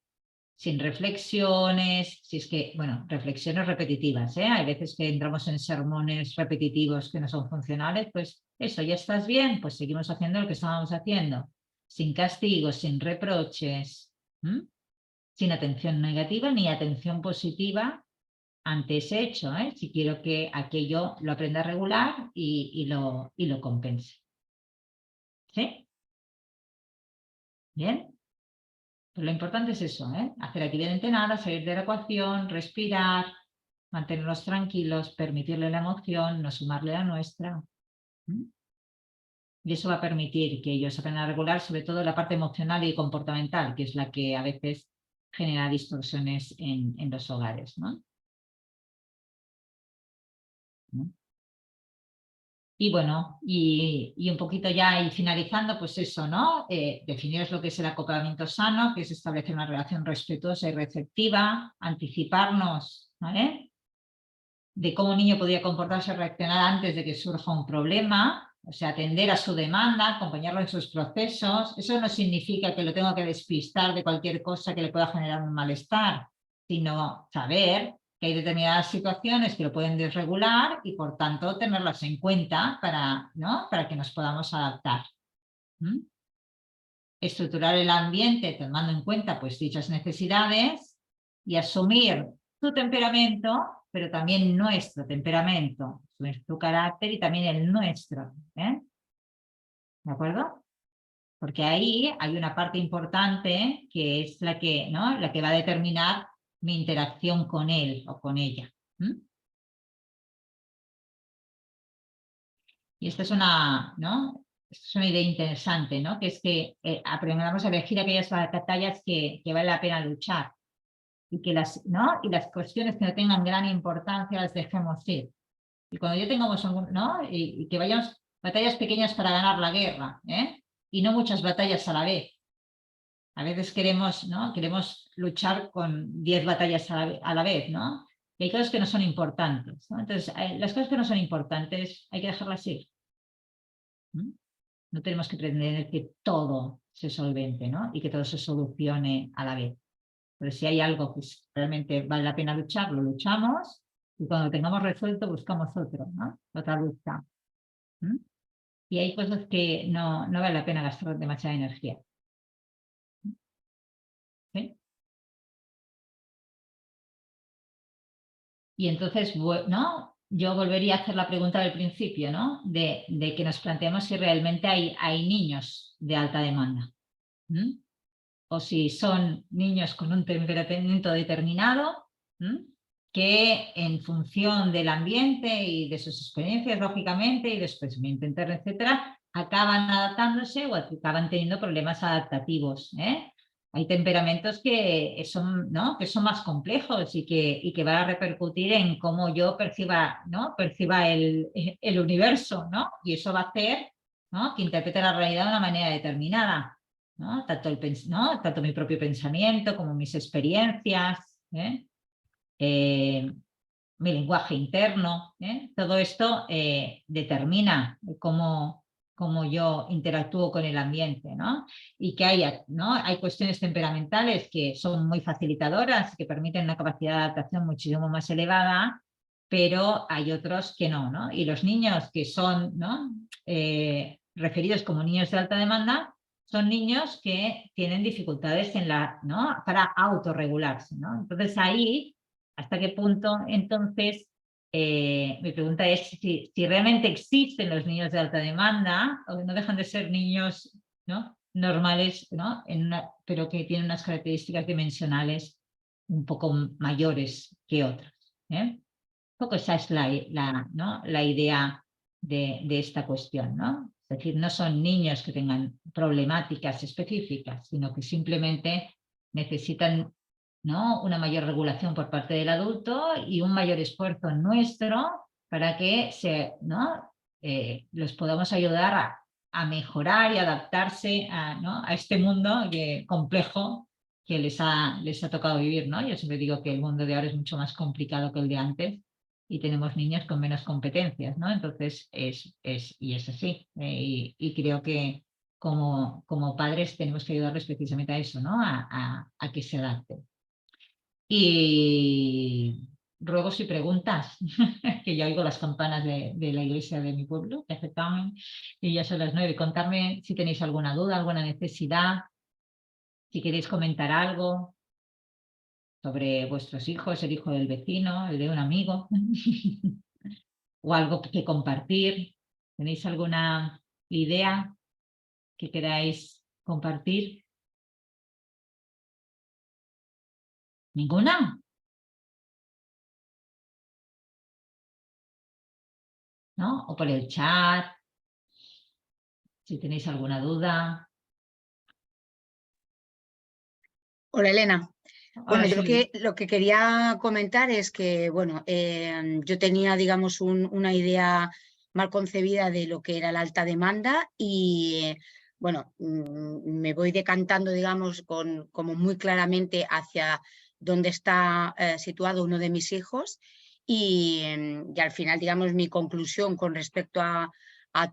Sin reflexiones, si es que, bueno, reflexiones repetitivas, ¿eh? Hay veces que entramos en sermones repetitivos que no son funcionales, pues eso, ya estás bien, pues seguimos haciendo lo que estábamos haciendo, sin castigos, sin reproches, sin atención negativa ni atención positiva ante ese hecho, ¿eh? Si quiero que aquello lo aprenda a regular y lo compense. ¿Sí? ¿Bien? Pues lo importante es eso, ¿eh? Hacer activamente nada, salir de la ecuación, respirar, mantenernos tranquilos, permitirle la emoción, no sumarle la nuestra. Y eso va a permitir que ellos aprendan a regular, sobre todo la parte emocional y comportamental, que es la que a veces genera distorsiones en los hogares, ¿no? Y bueno, y un poquito ya y finalizando, pues eso, ¿no? Definiros lo que es el acoplamiento sano, que es establecer una relación respetuosa y receptiva, anticiparnos, ¿vale? De cómo un niño podría comportarse o reaccionar antes de que surja un problema, o sea, atender a su demanda, acompañarlo en sus procesos. Eso no significa que lo tenga que despistar de cualquier cosa que le pueda generar un malestar, sino saber que hay determinadas situaciones que lo pueden desregular y por tanto tenerlas en cuenta para que nos podamos adaptar. Estructurar el ambiente tomando en cuenta pues dichas necesidades y asumir tu temperamento, pero también nuestro temperamento, tu carácter y también el nuestro. ¿De acuerdo? porque ahí hay una parte importante que es la que, ¿no? La que va a determinar mi interacción con él o con ella. Y esta es una, ¿no? Esto es una idea interesante, ¿no? Que es que aprendamos a elegir aquellas batallas que vale la pena luchar y que las, ¿no? Y las cuestiones que no tengan gran importancia las dejemos ir. Y cuando ya tengamos, ¿no? Y que vayamos batallas pequeñas para ganar la guerra, ¿eh? Y no muchas batallas a la vez. A veces queremos, ¿no? Queremos luchar con 10 batallas a la vez, ¿no? Y hay cosas que no son importantes, ¿no? Entonces, las cosas que no son importantes hay que dejarlas ir. No tenemos que pretender que todo se solvente, ¿no? Y que todo se solucione a la vez. Pero si hay algo que realmente vale la pena luchar, lo luchamos y cuando tengamos resuelto buscamos otro, ¿no? Otra lucha. Y hay cosas que no vale la pena gastar demasiada energía. ¿Sí? Y entonces, ¿no? Yo volvería a hacer la pregunta del principio, ¿no? De que nos planteemos si realmente hay niños de alta demanda. O si son niños con un temperamento determinado, que en función del ambiente y de sus experiencias, lógicamente, y de su pensamiento interno, etcétera, acaban adaptándose o acaban teniendo problemas adaptativos. Hay temperamentos que son, ¿no? Que son más complejos y que van a repercutir en cómo yo perciba, ¿no? Perciba el universo, ¿no? Y eso va a hacer, ¿no? Que interprete la realidad de una manera determinada. ¿No? Tanto mi propio pensamiento como mis experiencias, mi lenguaje interno, todo esto determina cómo yo interactúo con el ambiente, ¿no? Y que hay cuestiones temperamentales que son muy facilitadoras, que permiten una capacidad de adaptación muchísimo más elevada, pero hay otros que no, ¿no? Y los niños que son, ¿no? Referidos como niños de alta demanda, son niños que tienen dificultades ¿no? Para autorregularse, ¿no? Entonces ahí, ¿hasta qué punto entonces mi pregunta es si realmente existen los niños de alta demanda o no dejan de ser niños, ¿no? Normales, ¿no? Pero que tienen unas características dimensionales un poco mayores que otras. Un poco esa es ¿no? La idea de esta cuestión, ¿no? Es decir, no son niños que tengan problemáticas específicas, sino que simplemente necesitan, ¿no? Una mayor regulación por parte del adulto y un mayor esfuerzo nuestro para que ¿no? Los podamos ayudar a mejorar y adaptarse ¿no? A este mundo complejo que les ha tocado vivir, ¿no? Yo siempre digo que el mundo de ahora es mucho más complicado que el de antes y tenemos niños con menos competencias, ¿no? Entonces, y es así. Y creo que como padres tenemos que ayudarles precisamente a eso, ¿no? A que se adapten. Y ruegos y preguntas, que yo oigo las campanas de la iglesia de mi pueblo, que aceptaban, y ya son las 9. Contarme si tenéis alguna duda, alguna necesidad, si queréis comentar algo sobre vuestros hijos, el hijo del vecino, el de un amigo, o algo que compartir. ¿Tenéis alguna idea que queráis compartir? ¿Ninguna? ¿No? O por el chat, si tenéis alguna duda. Hola, Elena. Bueno, Hola, yo Silvia. lo que quería comentar es que, bueno, yo tenía, digamos, una idea mal concebida de lo que era la alta demanda y, bueno, me voy decantando, digamos, como muy claramente hacia dónde está situado uno de mis hijos y al final, digamos, mi conclusión con respecto a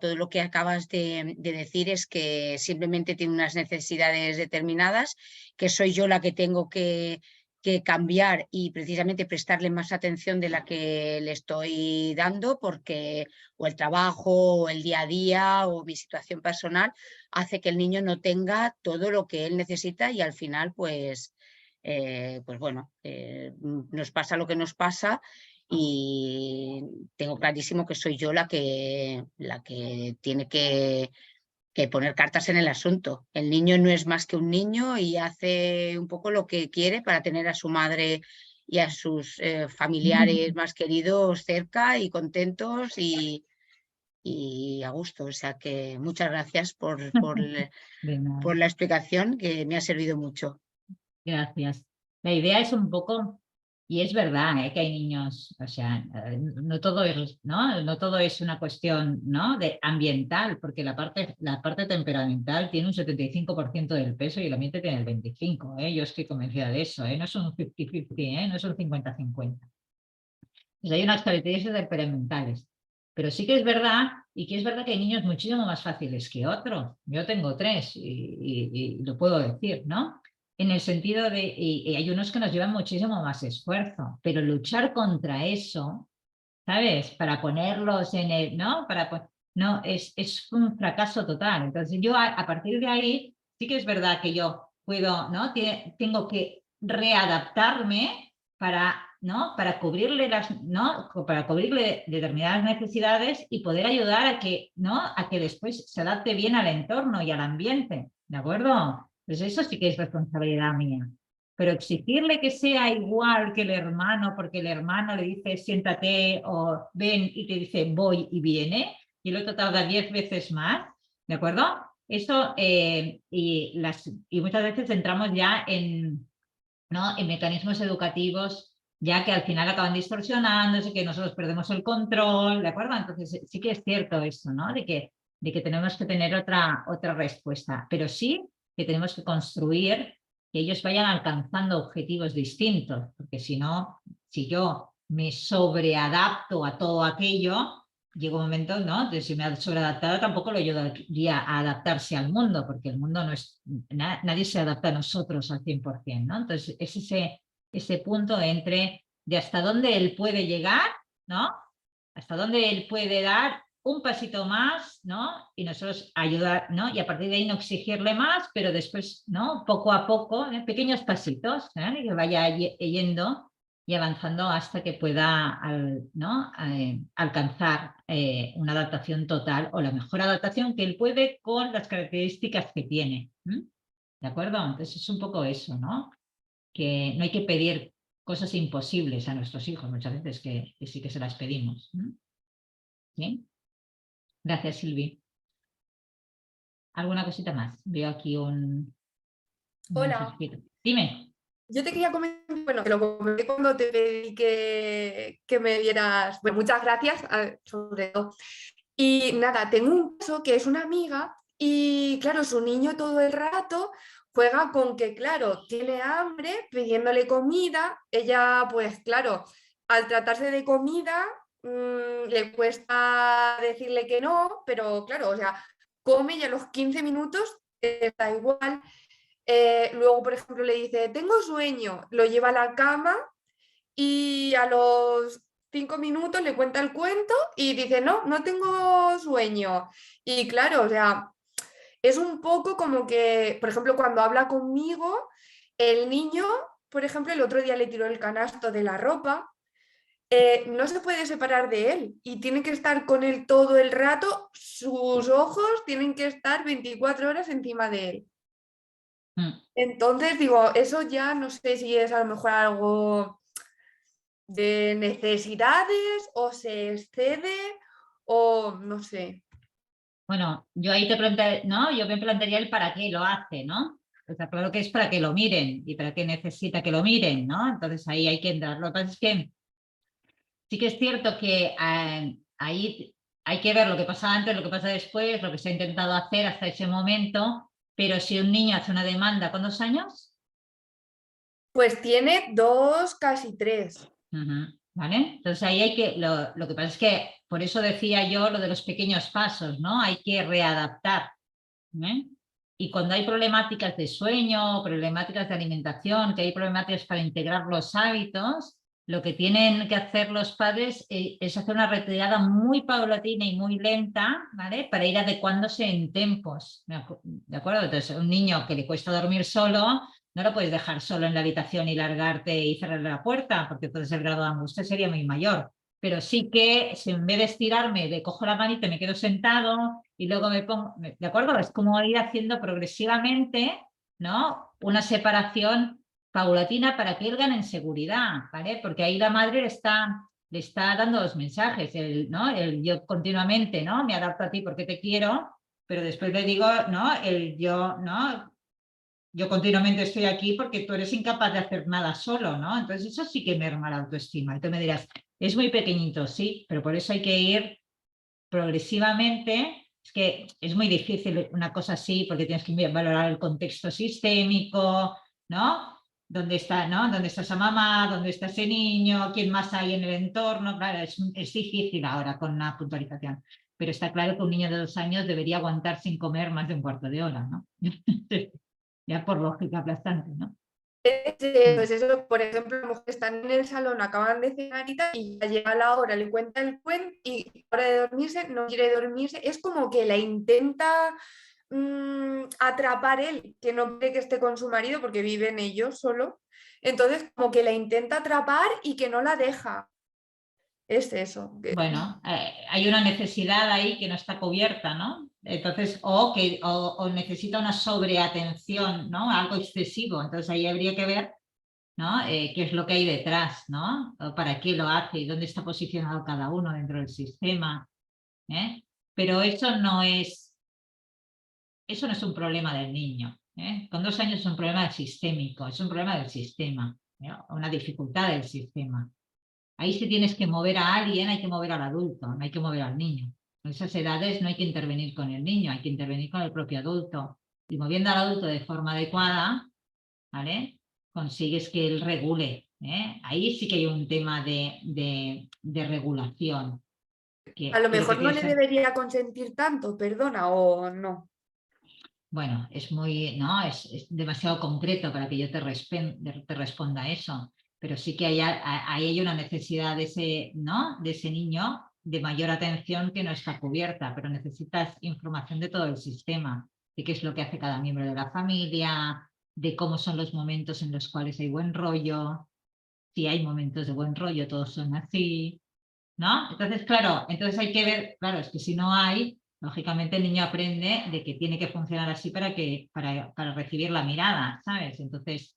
todo lo que acabas de decir es que simplemente tiene unas necesidades determinadas, que soy yo la que tengo que cambiar y precisamente prestarle más atención de la que le estoy dando, porque o el trabajo o el día a día o mi situación personal hace que el niño no tenga todo lo que él necesita y al final pues bueno, nos pasa lo que nos pasa y tengo clarísimo que soy yo la que tiene que que poner cartas en el asunto. El niño no es más que un niño y hace un poco lo que quiere para tener a su madre y a sus familiares más queridos cerca y contentos y a gusto. O sea que muchas gracias De nada. por la explicación, que me ha servido mucho. Gracias. La idea es un poco, y es verdad, que hay niños, o sea, no todo es, ¿no? No todo es una cuestión, ¿no? De ambiental, porque la parte temperamental tiene un 75% del peso y el ambiente tiene el 25%, ¿eh? Yo estoy convencida de eso, ¿eh? No es un 50-50, ¿eh? No es un 50-50. Pues hay unas características temperamentales. Pero sí que es verdad, y que es verdad que hay niños muchísimo más fáciles que otros. Yo tengo 3 y lo puedo decir, ¿no? En el sentido de, y hay unos que nos llevan muchísimo más esfuerzo, pero luchar contra eso, ¿sabes? Para ponerlos en el, ¿no? No, es un fracaso total. Entonces yo a partir de ahí, sí que es verdad que yo puedo, ¿no? Tengo que readaptarme para, ¿no? Para cubrirle ¿no? Para cubrirle determinadas necesidades y poder ayudar a que, ¿no? A que después se adapte bien al entorno y al ambiente, ¿de acuerdo? Pues eso sí que es responsabilidad mía. Pero exigirle que sea igual que el hermano, porque el hermano le dice siéntate o ven y te dice voy y viene, y el otro tarda 10 veces más, ¿de acuerdo? Eso, y muchas veces entramos ya ¿no? En mecanismos educativos ya que al final acaban distorsionándose, que nosotros perdemos el control, ¿de acuerdo? Entonces sí que es cierto eso, ¿no? De que tenemos que tener otra respuesta, pero sí que tenemos que construir que ellos vayan alcanzando objetivos distintos, porque si no, si yo me sobreadapto a todo aquello, llega un momento, ¿no? Entonces, si me ha sobreadaptado, tampoco lo ayudaría a adaptarse al mundo, porque el mundo no es, nadie se adapta a nosotros al 100%, ¿no? Entonces, es ese punto entre de hasta dónde él puede llegar, ¿no? Hasta dónde él puede dar un pasito más, ¿no? Y nosotros ayudar, ¿no? Y a partir de ahí no exigirle más, pero después, ¿no? Poco a poco, pequeños pasitos, que vaya yendo y avanzando hasta que pueda, ¿no? Alcanzar una adaptación total o la mejor adaptación que él puede con las características que tiene. ¿De acuerdo? Entonces es un poco eso, ¿no? Que no hay que pedir cosas imposibles a nuestros hijos, muchas veces que sí que se las pedimos. ¿Sí? Gracias, Silvi. ¿Alguna cosita más? Veo aquí un Hola. mensajito. Dime. Yo te quería comentar, bueno, que lo comenté cuando te pedí que me dieras, bueno, muchas gracias, sobre todo. Y nada, tengo un caso que es una amiga y claro, su niño todo el rato juega con que, claro, tiene hambre, pidiéndole comida, ella pues claro, al tratarse de comida le cuesta decirle que no, pero claro, o sea, come y a los 15 minutos está igual. Luego, por ejemplo, le dice, tengo sueño, lo lleva a la cama y a los 5 minutos le cuenta el cuento y dice, no, no tengo sueño. Y claro, o sea, es un poco como que, por ejemplo, cuando habla conmigo, el niño, por ejemplo, el otro día le tiró el canasto de la ropa, no se puede separar de él y tiene que estar con él todo el rato, sus ojos tienen que estar 24 horas encima de él. Entonces, digo, eso ya no sé si es a lo mejor algo de necesidades o se excede o no sé. Bueno, yo ahí te plantearía, ¿no? Yo me plantearía el para qué lo hace, ¿no? Está claro que es para que lo miren y para qué necesita que lo miren, ¿no? Entonces ahí hay que entrar. Lo que pasa es que sí que es cierto que ahí hay que ver lo que pasa antes, lo que pasa después, lo que se ha intentado hacer hasta ese momento, pero si un niño hace una demanda, ¿con 2 años? Pues tiene 2, casi 3. ¿Vale? Entonces ahí hay que, lo que pasa es que por eso decía yo lo de los pequeños pasos, ¿no? Hay que readaptar. Y cuando hay problemáticas de sueño, problemáticas de alimentación, que hay problemáticas para integrar los hábitos, lo que tienen que hacer los padres es hacer una retirada muy paulatina y muy lenta, ¿vale? Para ir adecuándose en tempos, ¿de acuerdo? Entonces, un niño que le cuesta dormir solo, no lo puedes dejar solo en la habitación y largarte y cerrarle la puerta, porque entonces el grado de angustia sería muy mayor. pero sí que si en vez de estirarme, le cojo la manita y me quedo sentado y luego me pongo, ¿de acuerdo? Es como ir haciendo progresivamente, ¿no? Una separación paulatina para que él gane en seguridad, ¿vale? Porque ahí la madre le está dando los mensajes, ¿no? Yo continuamente, ¿no? Me adapto a ti porque te quiero, pero después le digo, ¿no? Yo, ¿no? Yo continuamente estoy aquí porque tú eres incapaz de hacer nada solo, ¿no? Entonces eso sí que merma la autoestima. Y tú me dirás, es muy pequeñito, sí, pero por eso hay que ir progresivamente. Es que es muy difícil una cosa así porque tienes que valorar el contexto sistémico, ¿no? ¿Dónde está, ¿no? ¿Dónde está esa mamá? ¿Dónde está ese niño? ¿Quién más hay en el entorno? Claro, es difícil ahora con una puntualización. Pero está claro que un niño de 2 años debería aguantar sin comer más de un cuarto de hora, ¿no? Ya por lógica aplastante, ¿no? Pues eso, por ejemplo, las mujeres están en el salón, acaban de cenar y tal, y ya llega la hora, le cuenta el cuento y a la hora de dormirse, no quiere dormirse. Es como que la intenta atrapar él, que no quiere que esté con su marido porque viven ellos solo. Entonces, como que la intenta atrapar y que no la deja. Es eso. Bueno, hay una necesidad ahí que no está cubierta, ¿no? Entonces, o necesita una sobreatención, ¿no? Algo excesivo. Entonces ahí habría que ver, ¿no? Qué es lo que hay detrás, ¿no? O para qué lo hace y dónde está posicionado cada uno dentro del sistema, ¿eh? Pero eso no es un problema del niño, ¿eh? Con 2 años es un problema sistémico, es un problema del sistema, ¿no? Una dificultad del sistema. Ahí si tienes que mover a alguien, hay que mover al adulto, no hay que mover al niño. En esas edades no hay que intervenir con el niño, hay que intervenir con el propio adulto. Y moviendo al adulto de forma adecuada, ¿vale? Consigues que él regule, ¿eh? Ahí sí que hay un tema de regulación. A lo Pero que mejor no tiene que le ser, debería consentir tanto, perdona, o no. bueno, es muy, ¿no? Es demasiado concreto para que yo te responda eso. Pero sí que ahí hay una necesidad de ese, ¿no? De ese niño de mayor atención que no está cubierta, pero necesitas información de todo el sistema, de qué es lo que hace cada miembro de la familia, de cómo son los momentos en los cuales hay buen rollo, si hay momentos de buen rollo, todos son así, ¿no? Entonces, claro, entonces hay que ver, claro, es que si no hay, lógicamente el niño aprende de que tiene que funcionar así para recibir la mirada, ¿sabes? Entonces,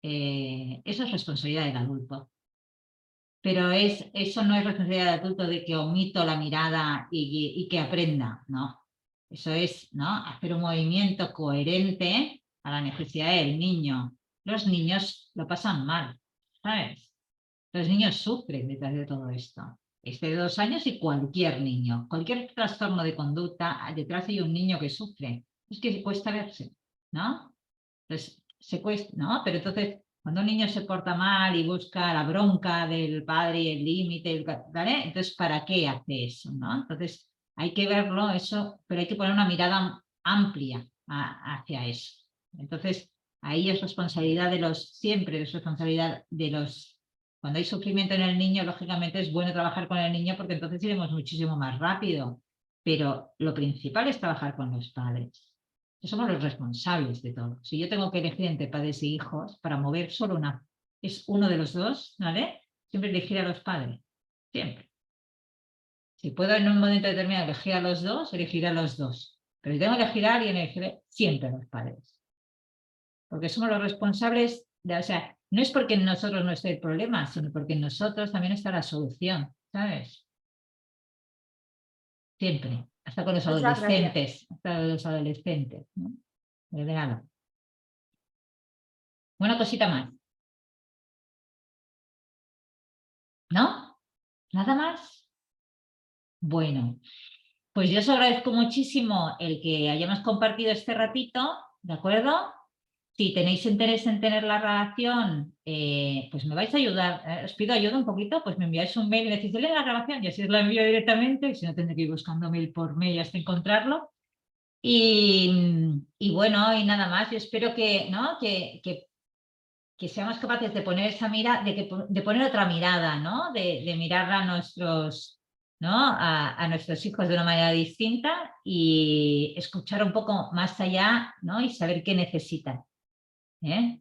eso es responsabilidad del adulto. Pero eso no es responsabilidad del adulto de que omito la mirada y que aprenda, ¿no? Eso es, ¿no? Hacer un movimiento coherente a la necesidad del niño. Los niños lo pasan mal, ¿sabes? Los niños sufren detrás de todo esto. Este de 2 años y cualquier niño, cualquier trastorno de conducta, detrás hay un niño que sufre. Es que cuesta verse, ¿no? Entonces, se cuesta, ¿no? Pero entonces, cuando un niño se porta mal y busca la bronca del padre y el límite, ¿vale? Entonces, ¿para qué hace eso, no? Entonces, hay que verlo eso, pero hay que poner una mirada amplia hacia eso. Entonces, ahí es responsabilidad siempre es responsabilidad de los. Cuando hay sufrimiento en el niño, lógicamente es bueno trabajar con el niño porque entonces iremos muchísimo más rápido. Pero lo principal es trabajar con los padres. Somos los responsables de todo. Si yo tengo que elegir entre padres y hijos para mover solo es uno de los dos, ¿vale? Siempre elegir a los padres. Siempre. Si puedo en un momento determinado elegir a los dos, elegiré a los dos. Pero si tengo que elegir a alguien, elegiré siempre a los padres. Porque somos los responsables o sea, no es porque en nosotros no esté el problema, sino porque en nosotros también está la solución, ¿sabes? Siempre. Hasta con los Muchas gracias. adolescentes. Hasta con los adolescentes, ¿no? De nada. Una cosita más. ¿No? ¿Nada más? Bueno, pues yo os agradezco muchísimo el que hayamos compartido este ratito, ¿de acuerdo? Si tenéis interés en tener la grabación, pues me vais a ayudar. Os pido ayuda un poquito, pues me enviáis un mail y decís, lee la grabación y así os la envío directamente, si no tendré que ir buscando mail por mail hasta encontrarlo. Y bueno, y nada más, yo espero que, ¿no? que seamos capaces de poner esa mirada, de poner otra mirada, ¿no? De mirar a nuestros, ¿no? A nuestros hijos de una manera distinta y escuchar un poco más allá, ¿no? Y saber qué necesitan, ¿eh?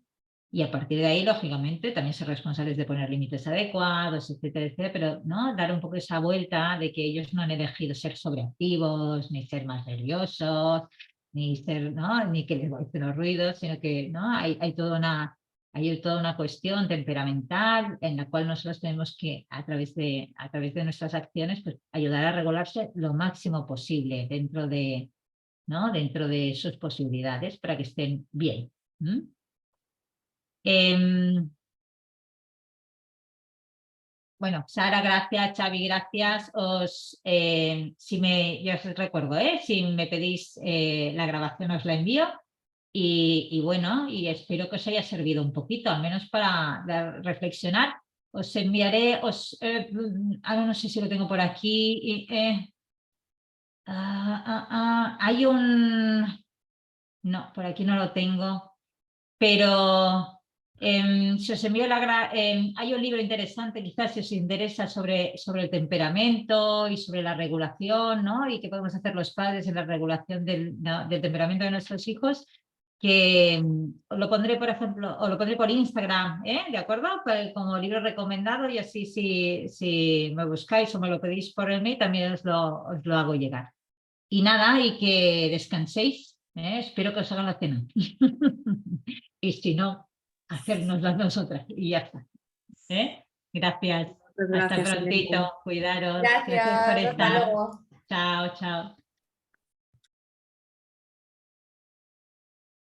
Y a partir de ahí, lógicamente, también ser responsables de poner límites adecuados, etcétera, etcétera, pero ¿no? Dar un poco esa vuelta de que ellos no han elegido ser sobreactivos, ni ser más nerviosos, ni ser, ¿no? Ni que les molesten los ruidos, sino que ¿no? hay toda una cuestión temperamental en la cual nosotros tenemos que, a través de nuestras acciones, pues, ayudar a regularse lo máximo posible dentro de, ¿no? dentro de sus posibilidades para que estén bien. Bueno, Sara, gracias, Xavi, gracias. Yo os recuerdo, si me pedís la grabación os la envío y bueno, y espero que os haya servido un poquito, al menos para reflexionar. Os enviaré, ahora no sé si lo tengo por aquí. Hay no, por aquí no lo tengo, pero si os envío hay un libro interesante, quizás si os interesa, sobre el temperamento y sobre la regulación, ¿no? Y qué podemos hacer los padres en la regulación del temperamento de nuestros hijos, que os lo pondré, por ejemplo, os lo pondré por Instagram, ¿de acuerdo? Pues, como libro recomendado, y así si me buscáis o me lo pedís por el mail, también os lo hago llegar. Y nada, y que descanséis. Espero que os hagan la cena. Y si no, hacérnoslas nosotras y ya está. Gracias. Pues Hasta gracias, prontito. Elena. Cuidaros. Gracias por Gracias, hasta estar. luego. Chao, chao.